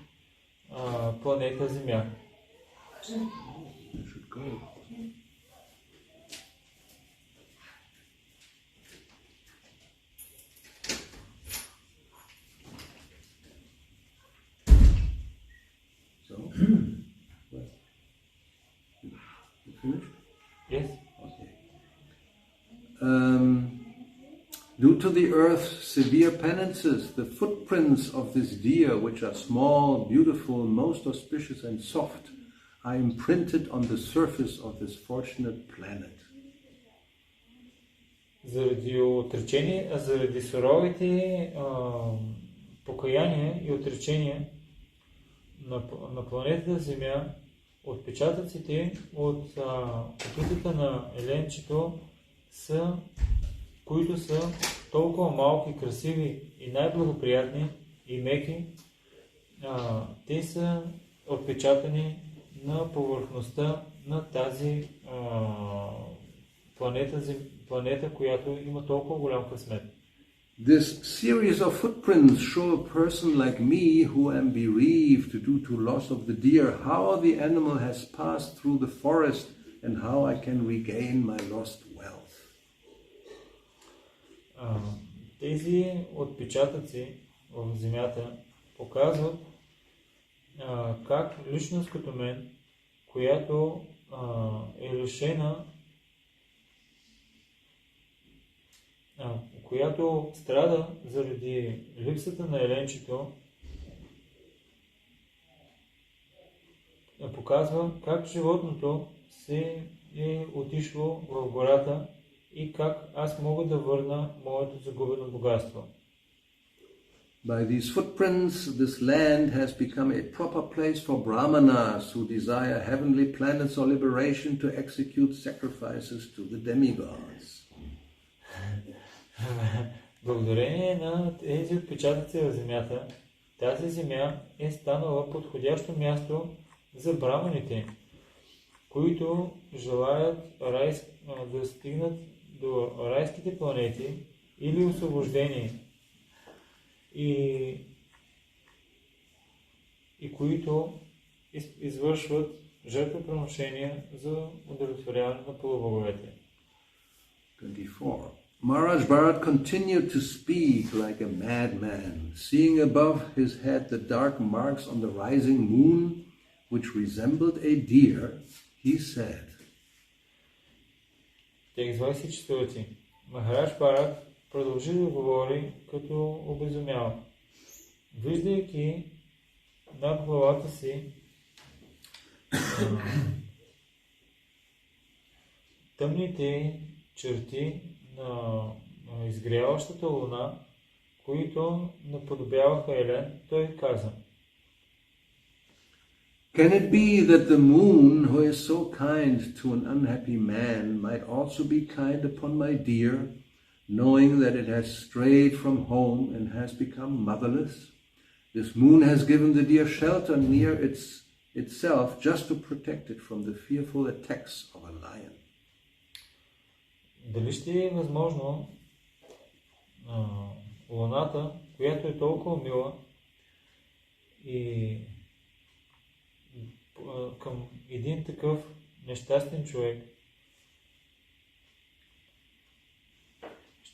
планета Земя. Yes. Okay. Due to the earth's severe penances, the footprints of this deer, which are small, beautiful, most auspicious and soft, are imprinted on the surface of this fortunate planet. Заради суровите покаяния и отречения на планетата Земя, Отпечатъците от копитата на еленчето са, които са толкова малки, красиви и най-благоприятни и меки, те са отпечатани на повърхността на тази планета, която има толкова голям късмет. This series of footprints show a person like me who am bereaved due to loss of the deer, how the animal has passed through the forest and how I can regain my lost wealth. Тези отпечатъци в земята показват как личност като мен, която е лишена, която страда заради липсата на еленчето, показва как животното се е отишло в гората и как аз мога да върна моето загубено богатство. By these footprints, this land has become a proper place for brahmanas who desire heavenly planets or liberation to execute sacrifices to the demigods. Благодарение на тези отпечатъци в земята, тази земя е станала подходящо място за браманите, които желаят да стигнат до райските планети или освобождение и които извършват жертвоприношения за удовлетворяване на полубоговете. 24. Maharaj Bharat continued to speak like a madman, seeing above his head the dark marks on the rising moon, which resembled a deer. He said, Текст 24. Махарадж Бхарат продължи да говори като обезумял. Виждайки над главата си тъмните черти на изгряващата луна, които наподобяваха елен, той каза: Can it be that the moon, who is so kind to an unhappy man, might also be kind upon my deer, knowing that it has strayed from home and has become motherless? This moon has given the deer shelter near itself just to protect it from the fearful attacks of a lion. Дали ще е възможно луната, която е толкова мила и към един такъв нещастен човек,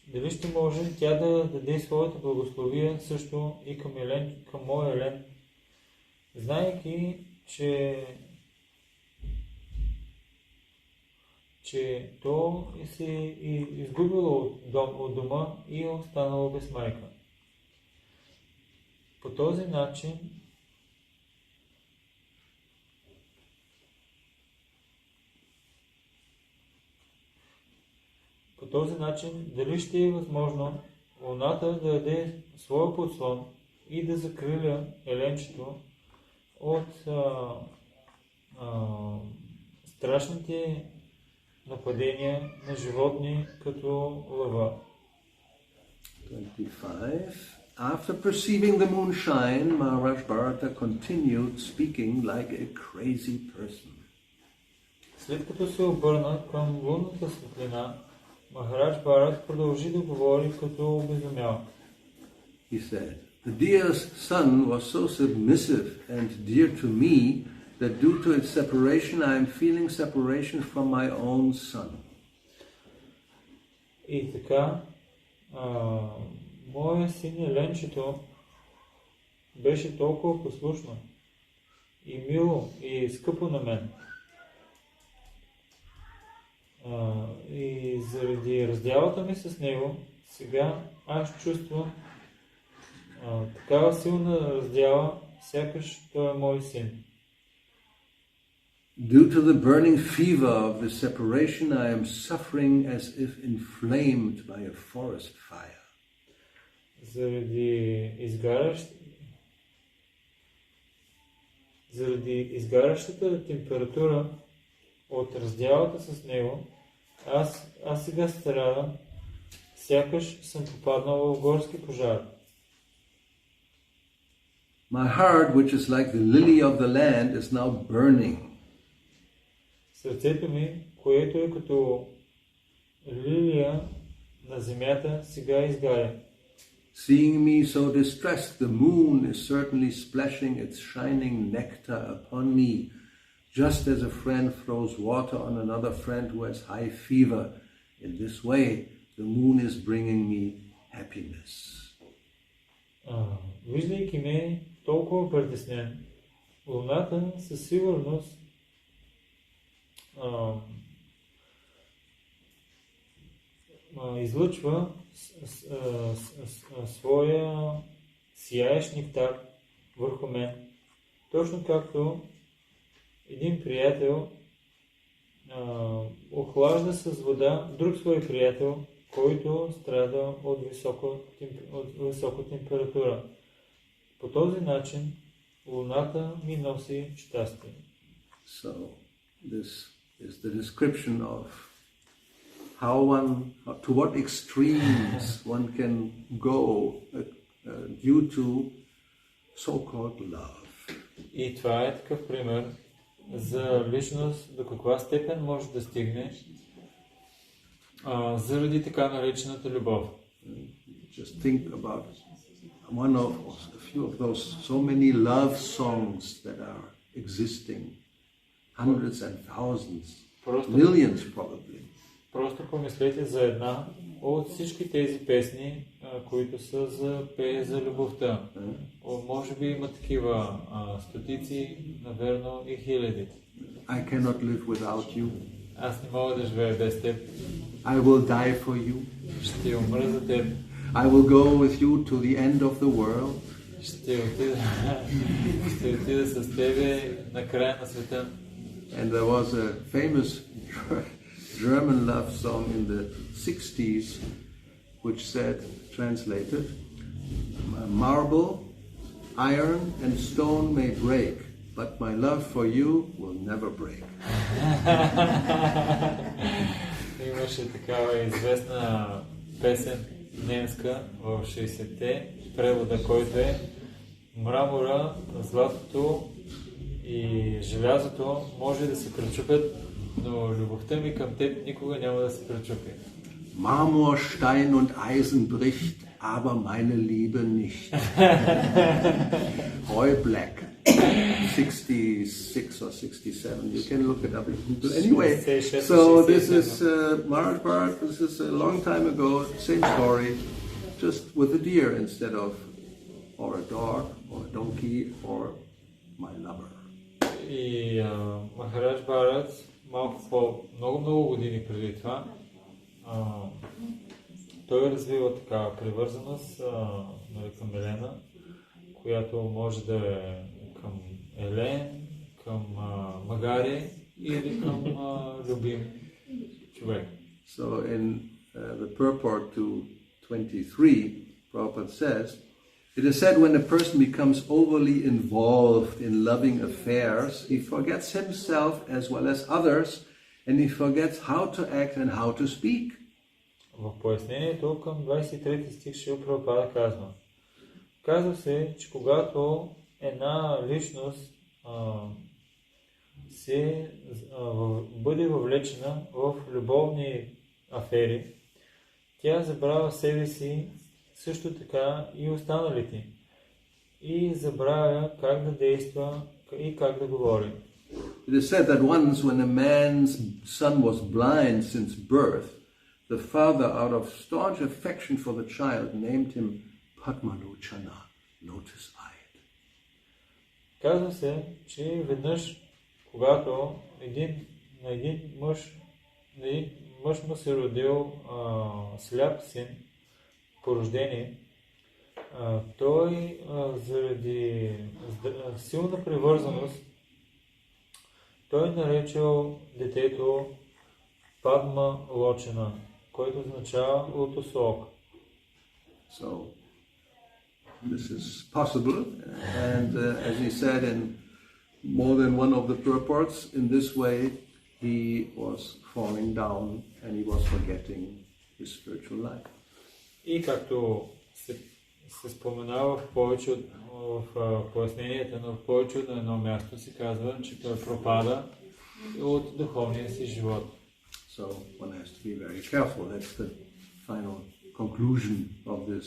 дали ще може тя да даде своята благословие също и към моя елен, знаейки, че то се изгубило от дома и е останало без майка. По този начин, дали ще е възможно луната да даде своя подслон и да закриля еленчето от страшните нападения на животни като лъва. 25. After perceiving the moonshine, Maharaj Bharata continued speaking like a crazy person. След като се обърна към лунната светлина, Махарадж Бхарат продължи да говори като обезумял. He said, the deer's son was so submissive and dear to me that due to its separation I am feeling separation from my own son. И така, моя син еленчето беше толкова послушно и мило и скъпо на мен. И заради раздялата ми с него, сега аз чувствам такава силна раздяла, сякаш той е мой син. Due to the burning fever of the separation, I am suffering as if inflamed by a forest fire. заради изгарящата температура от раздялата с него, аз сега страдам, сякаш съм попаднал в горски пожар. My heart, which is like the lily of the land, is now burning. Сърцето ми, което е като лилия на земята, сега изгаря. Seeing me so distressed, the moon is certainly splashing its shining nectar upon me, just as a friend throws water on another friend who has high fever. In this way, the moon is bringing me happiness. Виждайки ме толкова притеснен, луната със сигурност излъчва своя сияещ нектар върху мен, точно както един приятел охлажда с вода друг свой приятел, който страда от висока температура. По този начин луната ми носи щастие. So this is the description of how to what extremes one can go due to so-called love. И това е такъв пример за личност до каква степен може да стигне заради така наречената любов. Just think about a few of those so many love songs that are existing, hundreds and thousands, millions probably. Просто помислете за една от всички тези песни, които са за любовта. Може би има такива стотици, наверно и хиляди. I cannot live without you. Аз не мога да живея без теб. I will die for you. Ще умра за теб. I will go with you to the end of the world. Ще отида с тебе на края на света. And there was a famous German love song in the 60s which said, translated, marble, iron and stone may break, but my love for you will never break. Имаше такава известна песен немска в 60-те, превода, който е мрамора, златото и желязото може да се пречупят, но любовта ми към теб никога няма да се пречупи. Marmor, Stein und Eisen bricht, aber meine Liebe nicht. Roy Black, 66 or 67. You can look it up in Google. Anyway, so this is Maharaj Bharat. This is a long time ago. Same story, just with a deer instead of, or a dog, or a donkey, or my lover. И Махарадж Бхарат много години преди това той развива такава привързаност към Елена, която може да е към Елен, към Магари или към любим човек. So in the purport to 23, Prabhupada says, it is said when a person becomes overly involved in loving affairs, he forgets himself as well as others, and he forgets how to act and how to speak. В пояснението към 23 стих Шрила Прабхупада казва се, че когато една личност бъде въвлечена в любовни афери, тя забравя себе си, също така и останалите, и забравя как да действа и как да говори. It is said that once when a man's son was blind since birth, the father, out of staunch affection for the child, named him Padmalochana, lotus-eyed. Казва се, че веднъж, когато на един мъж му се родил сляп син по рождение, той заради силна привързаност, той наречал детето Падма Лочена, който означава лотосок. So this is possible, and as he said in more than one of the purports. In this way, he was falling down and he was forgetting his spiritual life. И както се споменава в поясненията, но в повече от едно място се казва, че той пропада от духовния си живот. So one has to be very careful. That's the final conclusion of this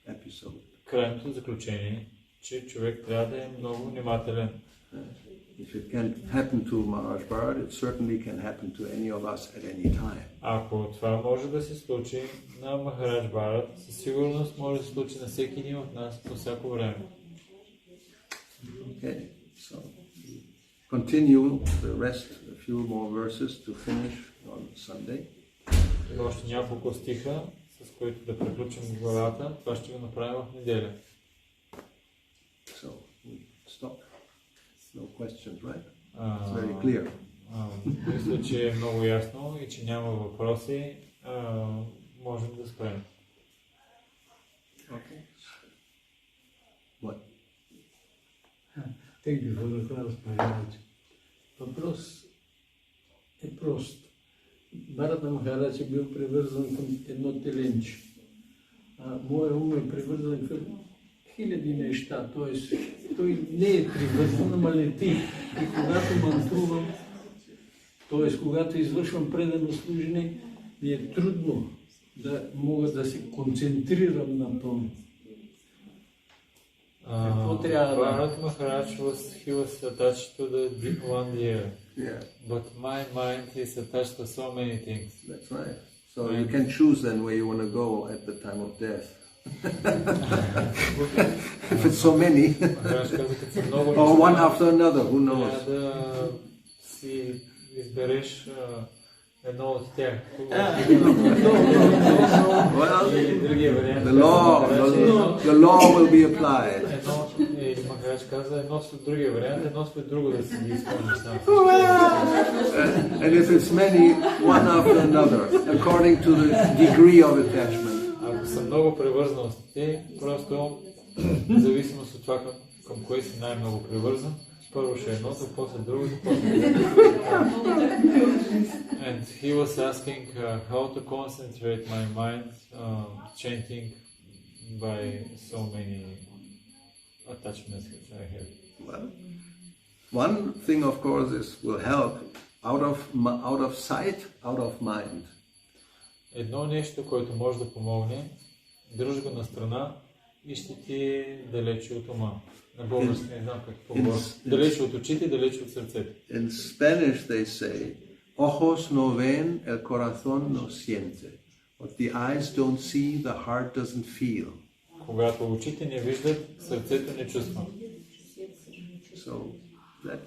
episode. Крайното заключение, че човек трябва да е много внимателен. If it can happen to Maharaj Bharat, it certainly can happen to any of us at any time. Ако това може да се случи на Махарадж Бхарат, със сигурност може да се случи на всеки един от нас по всяко време. Okay, so continue the rest, a few more verses to finish on Sunday. Има още няколко стиха, с които да приключим главата. Това ще го направим в неделя. So we stop. No questions, right? It's very clear. Мисля, че е много ясно и че няма въпроси. Можем да спрем. Okay. What? Thank you for the class, Maharaj. Въпрос е прост. Бхарата Махарадж е бил привързан към едно теленче. Моя ум е привързан към хиляди неща, т.е. той не е привързан, ама лети. И когато мантрувам, т.е. когато извършвам предано служене, ми е трудно да мога да се концентрирам напълно. Какво трябва да... Bharat Maharaj he was attached to the deep one ear. Yeah. But my mind is attached to so many things. That's right. So you can choose then where you want to go at the time of death. If it's so many. Or one after another, who knows? Да си избереш едно от тях. Well, the law will be applied. Махарадж каза, едно след другия вариант, едно след друго да си ги изпълниш сам. And if it's many, one after another, according to the degree of attachment. Ако са много привързаностите, просто в зависимост от това към кое си най-много привързан, първо ще едното, после другото, после другото. And he was asking how to concentrate my mind chanting by so many attachments which I have. Well, one thing, of course, will help out of sight, out of mind. Едно нещо, което може да помогне, дръж го на страна и ще ти е далече от ума. На български не знам как поговоря. Далече от очите, далече от сърцето. In Spanish they say, ojos no ven, el corazón no siente. What the eyes don't see, the heart doesn't feel. Когато очите не виждат, сърцето не чувства. So that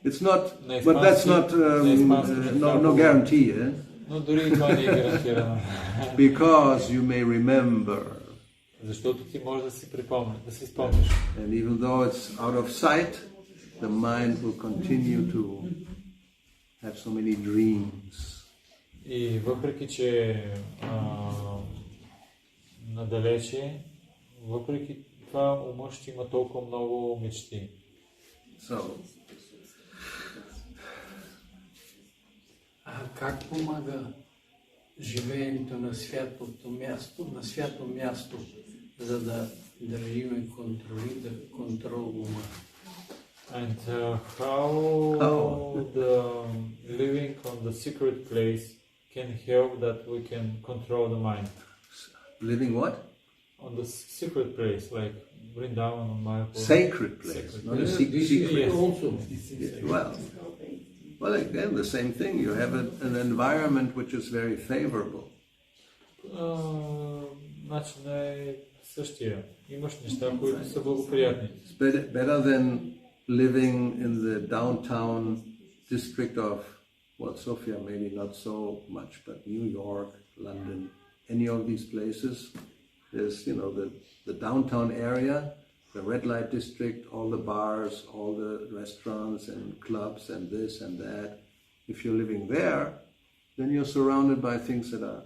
it's not, but that's not no guarantee, eh? Но дори това не е гарантирано. Because you may remember. Защото ти можеш да си припомниш, да си спомниш. And even though it's out of sight, the mind will continue to have so many dreams. И въпреки, че надалече, въпреки това умът ще има толкова много мечти. So, как помага живеенето на свято място, за да държиме контрол ума? And how the living on the secret place can help that we can control the mind? living what? On the secret place, like Vrindavan or Mayapur. Sacred place. Not a secret. Yes. Also. Well, again, the same thing. You have an environment which is very favorable. Начинът е същия. Имаш неща, които са благоприятни. It's better than living in the downtown district of, well, Sofia maybe not so much, but New York, London, any of these places. There's, the downtown area, the red light district, all the bars, all the restaurants and clubs and this and that. If you're living there, then you're surrounded by things that are,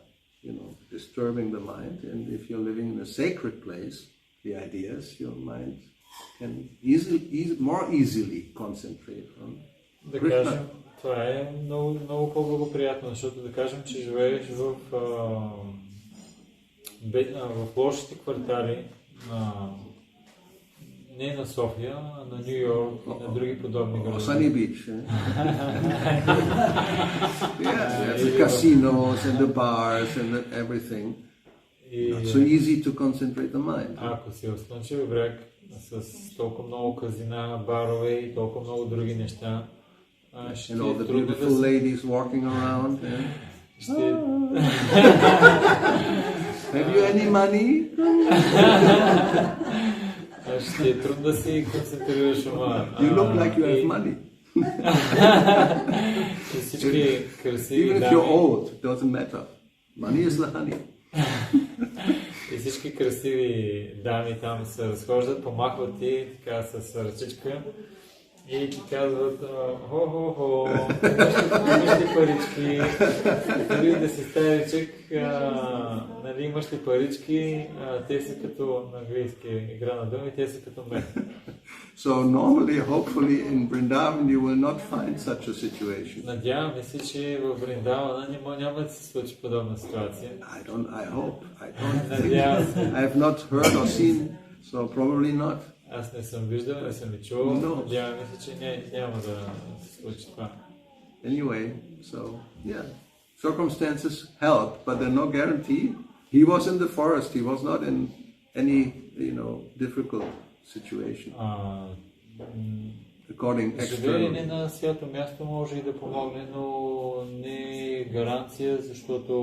disturbing the mind. And if you're living in a sacred place, the idea is your mind can more easily concentrate on Да Krishna. кажем, това е много, много по-благоприятно, защото да кажем, че живееш в лошите квартали не на София, а на Ню Йорк и на други подобни градове. Sunny Beach. Yeah, the casinos and the bars and everything. Not so easy to concentrate the mind. Ако си в Слънчев бряг с толкова много казина, барове и толкова много други неща, ще And all е the трудно beautiful ladies walking around. Have you any money? Ще е трудно да си концентрираш ума. You look like you have money. И всички красиви Even if дами. you're old, it doesn't matter. Money is the honey. И всички красиви дами там се разхождат, помахват ти така с ръчичка и ти казват: хо-хо-хо, имаш ли парички? Дори да си старичък, нали, имаш ли парички? Те са като на английски игра на думи, те са като мен. So normally, hopefully, in Vrindavan you will not find such a situation. Надяваме се, че в Вриндавана няма да се случи подобна ситуация. I hope. I don't think. Надявам се. I have not heard or seen, so probably not. Аз не съм виждал, не съм и чувал. Надяваме се, че няма да се случи това. Anyway, so yeah, circumstances help, but they're no guarantee. He was in the forest. He was not in any, difficult situation. According Живеене externally. на свято място може и да помогне, но не е гаранция, защото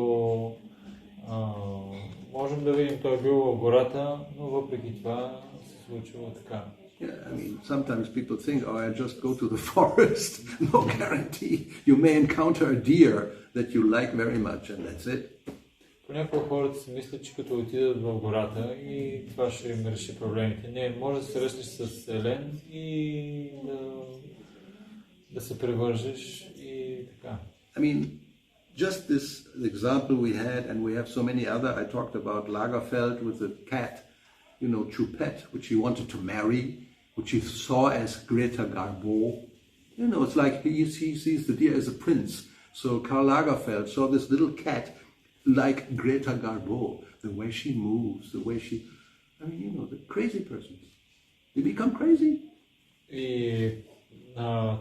можем да видим, той е бил в гората, но въпреки това се случва така. Yeah, sometimes people think, I just go to the forest. No guarantee. You may encounter a deer that you like very much, and that's it. Понякога хората си мислят, че като отидат в гората и това ще им реши проблемите. Не, може да се срещнеш с елен и да се превържеш и така. Just this example we had, and we have so many other. I talked about Lagerfeld with the cat, Choupette, which he wanted to marry, which he saw as Greta Garbo. It's like he sees the deer as a prince. So Karl Lagerfeld saw this little cat like Greta Garbo, the way she moves, the way she, the crazy persons. They become crazy. И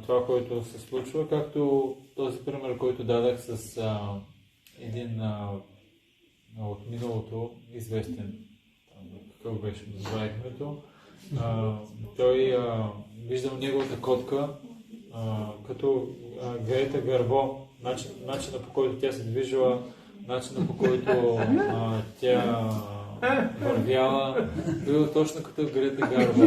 това, което се случва, както този пример, който дадах с един от миналото, известен, какъв беше, забравих името, той виждал неговата котка като Грета Гарбо, начина по който тя се движила, начина по който тя вървяла, бил точно като Грета Гарбо.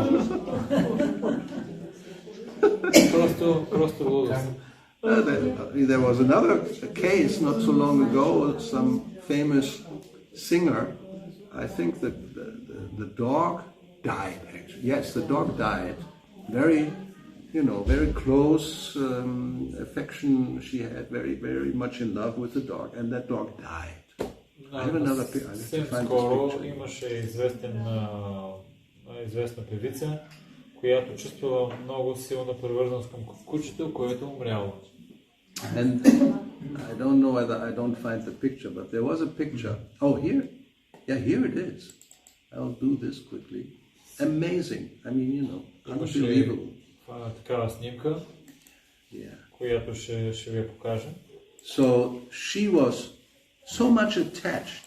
Просто лудост. There was another case not so long ago, some famous singer. I think that the dog died, actually. Yes, the dog died. Very close affection she had, very, very much in love with the dog, and that dog died. I have another picture. Съвсем скоро имаше известна певица, която чувствала много силна привързаност към кучето, което умряло. And I don't know whether I don't find the picture, but there was a picture. Oh, here? Yeah, here it is. I'll do this quickly. Amazing. Unbelievable. Такава снимка, която ще ви я покажа. So she was so much attached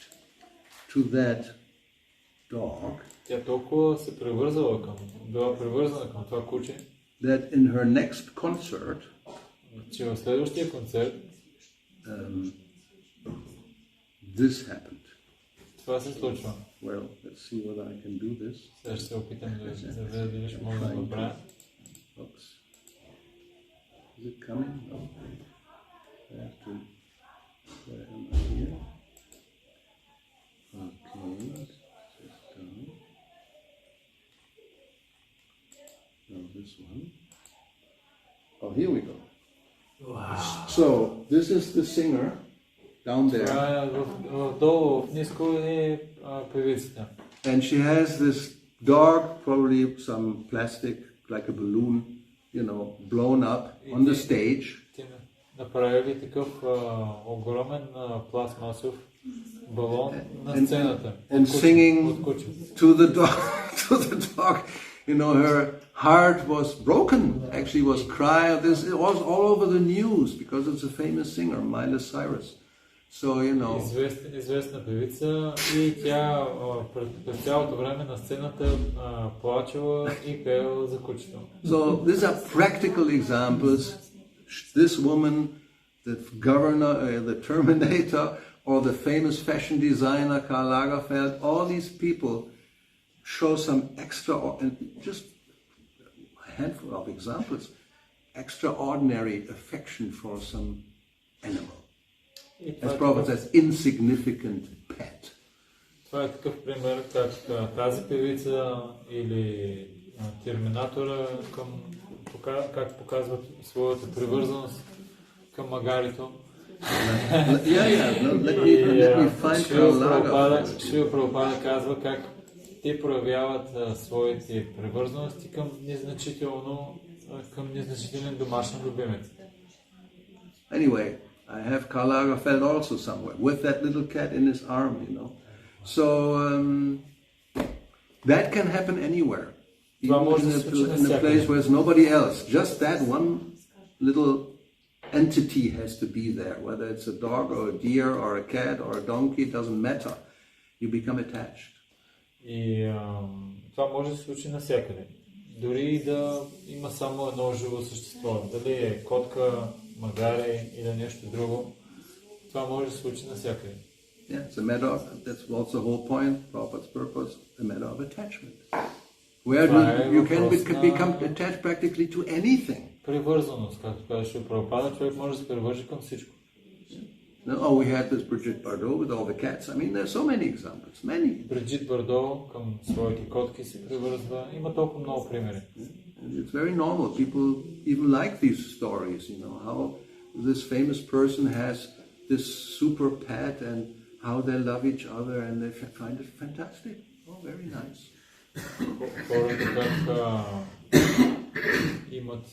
to that dog. Тя толкова се била привързана към това куче, That in her next concert, че в следващия концерт this happened. Това се случва. Well, let's see whether I can do this. Сега ще се опитам да заведа дали ще мога да го правя. Oops. Is it coming? No. I have to. Where am I here? Okay. Just down. Now this one. Oh, here we go. Wow. So this is the singer down there. Долу, в ниско е певицата. And she has this dog, probably some plastic, like a balloon, blown up on the stage. Ти направили такъв огромен пластмасов балон на сцената. And singing от куче. to the dog, her heart was broken. Actually, was crying. It was all over the news because it's a famous singer, Miley Cyrus. So Известна певица и тя през цялото време на сцената плачела и пеела за кучето. So these are practical examples. This woman, the governor, the Terminator, or the famous fashion designer Karl Lagerfeld, all these people show some just a handful of examples, extraordinary affection for some animal. As Prabhupada says, insignificant pet. Това е такъв пример, как тази певица или Терминатора, как показват своята привързаност към магарито. Let me find Karl Lagerfeld. Шрила Прабхупада казва как те проявяват своите привързаности към незначителен домашен любимец. Anyway, I have Karl Lagerfeld also somewhere with that little cat in his arm, So that can happen anywhere, even in a place where there's nobody else. Just that one little entity has to be there, whether it's a dog or a deer or a cat or a donkey, it doesn't matter. You become attached. И това може да се случи навсякъде. Дори да има само едно живо същество, дали е котка, магаре или нещо друго, това може да се случи навсякъде. Yeah, it's a matter of, that's also the whole point, Prabhupada's purpose, a matter of attachment. Where you can become attached practically to anything. Привързаност, както казваше Прабхупада, човек може да се привържи към всичко. We had this Brigitte Bardot with all the cats. I mean, there's so many examples, many. Бриджит Бардо към своите котки се привързва. Има толкова много примери. And it's very normal. People even like these stories, how this famous person has this super pet and how they love each other and they find it fantastic. Oh, very nice. Хората как имат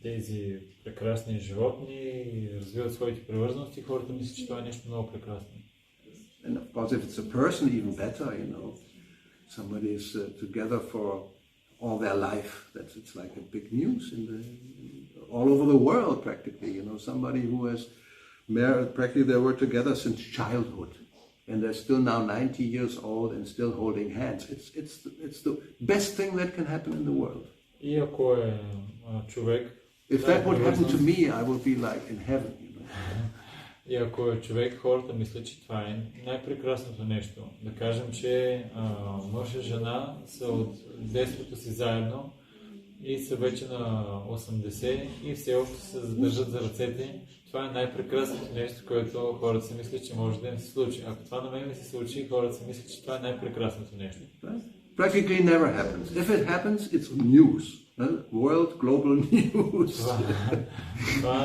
тези прекрасни животни и развиват своите привързаности, хората мислят, че това е нещо много прекрасно. And of course, if it's a person, even better, somebody is together for all their life. It's like a big news all over the world practically. Somebody who has married, practically they were together since childhood, and they're still now 90 years old and still holding hands. It's the best thing that can happen in the world. И ако е човек, if that would happen to me, I would be like in heaven. И ако е човек, хората мислят, че това е най-прекрасното нещо. Да кажем, че мъж и жена са от детството си заедно и са вече на 80 и все още се задържат за ръцете. Това е най-прекрасното нещо, което хората си мислят, че може да им се случи. Ако това на мен ми се случи, хората си мислят, че това е най-прекрасното нещо. Practically never happens. If it happens, it's news. World global news. Това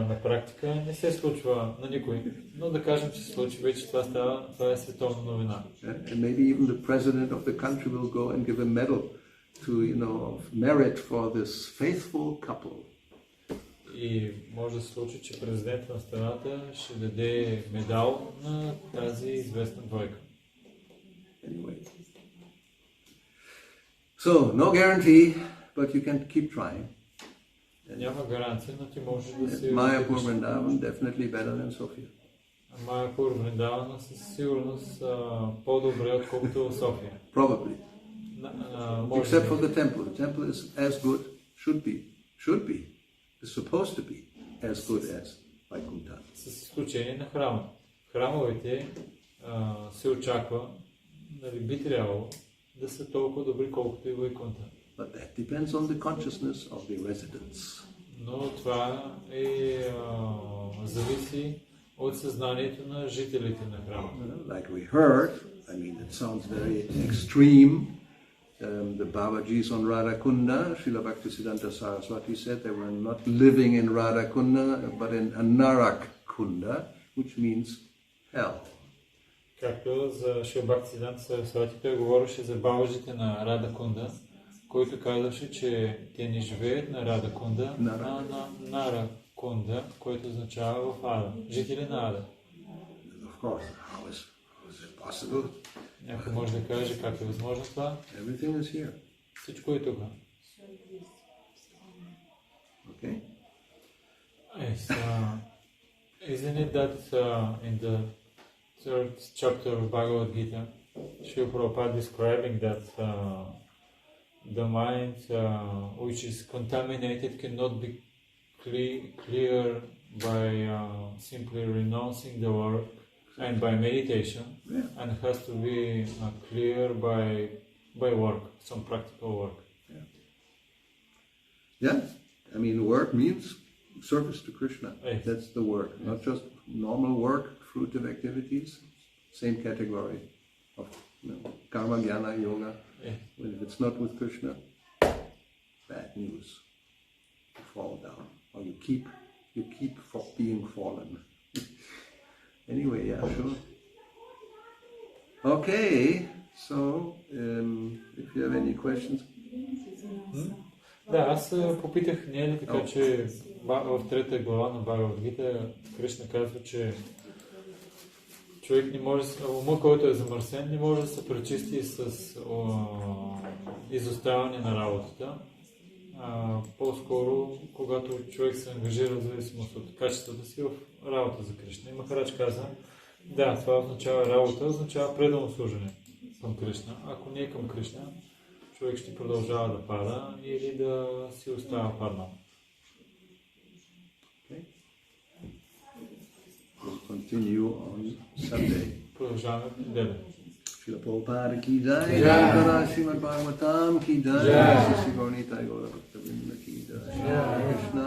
на практика не се случва на никой. Но да кажем, че се случи вече, това е световна новина. And maybe even the president of the country will go and give a medal to, of merit for this faithful couple. И може да се случи, че президентът на страната ще даде медал на тази известна двойка. Anyway. So, no guarantee, but you can keep trying. Няма гаранция, но ти можеш да си... Mayapur Vrindavan, definitely better than Sofia. Майапур Вриндавана със сигурност по-добре, отколкото София. Probably. Except for the temple. The temple is as good, should be, is supposed to be as good as Vaikuntha. С изключение на храма. Храмовете се очаква, би трябвало да са толкова добри, колкото и Вайкунта. But that depends on the consciousness of the residents. Но това зависи от съзнанието на жителите на храма. Like we heard, I mean, it sounds very extreme. The Babajis on Radhakunda, Srila Bhaktisiddhanta Saraswati said they were not living in Radhakunda, but in Narak Kunda, which means hell. Както за Шрила Бхактисиданта Сарасвати, той говореше за балжите на Рада Кунда, който казваше, че те не живеят на Рада Кунда, а на Нара Кунда, което означава в Ада. Жители на Ада. Of course, how is it possible? Някой може да каже как е възможно това. Everything is here. Всичко е тук. Okay? Yes, isn't it that in the third chapter of Bhagavad Gita, Srila Prabhupada describing that the mind which is contaminated cannot be clear by simply renouncing the work and by meditation, and has to be clear by work, some practical work. Yeah, I mean, work means service to Krishna. Yes. That's the work, not just normal work, fruitive activities. Same category of karma, jnana, yoga. Yes. But if it's not with Krishna, bad news. You fall down, or you keep being fallen. Anyway, yeah, sure. Okay, so if you have any questions. Да, аз попитах, не е ли така, че в трета глава на Бхагавад Гита Кришна казва, че човек не може, ума, който е замърсен, не може да се пречисти с изоставяне на работата. По-скоро, когато човек се ангажира в зависимост от качествата си в работа за Кришна. И Махарадж каза, да, това означава работа, означава предано служене към Кришна. Ако не е към Кришна, човек ще продължава да пада или да си остава паднал. Okay. We'll continue on Sunday. Продължаваме в неделя. Srila Prabhupada ki jai, Gauravani Srimad Bhagavatam ki jai, Sri Gaunita Gaura Bhakta Vrinda ki jai, Krishna.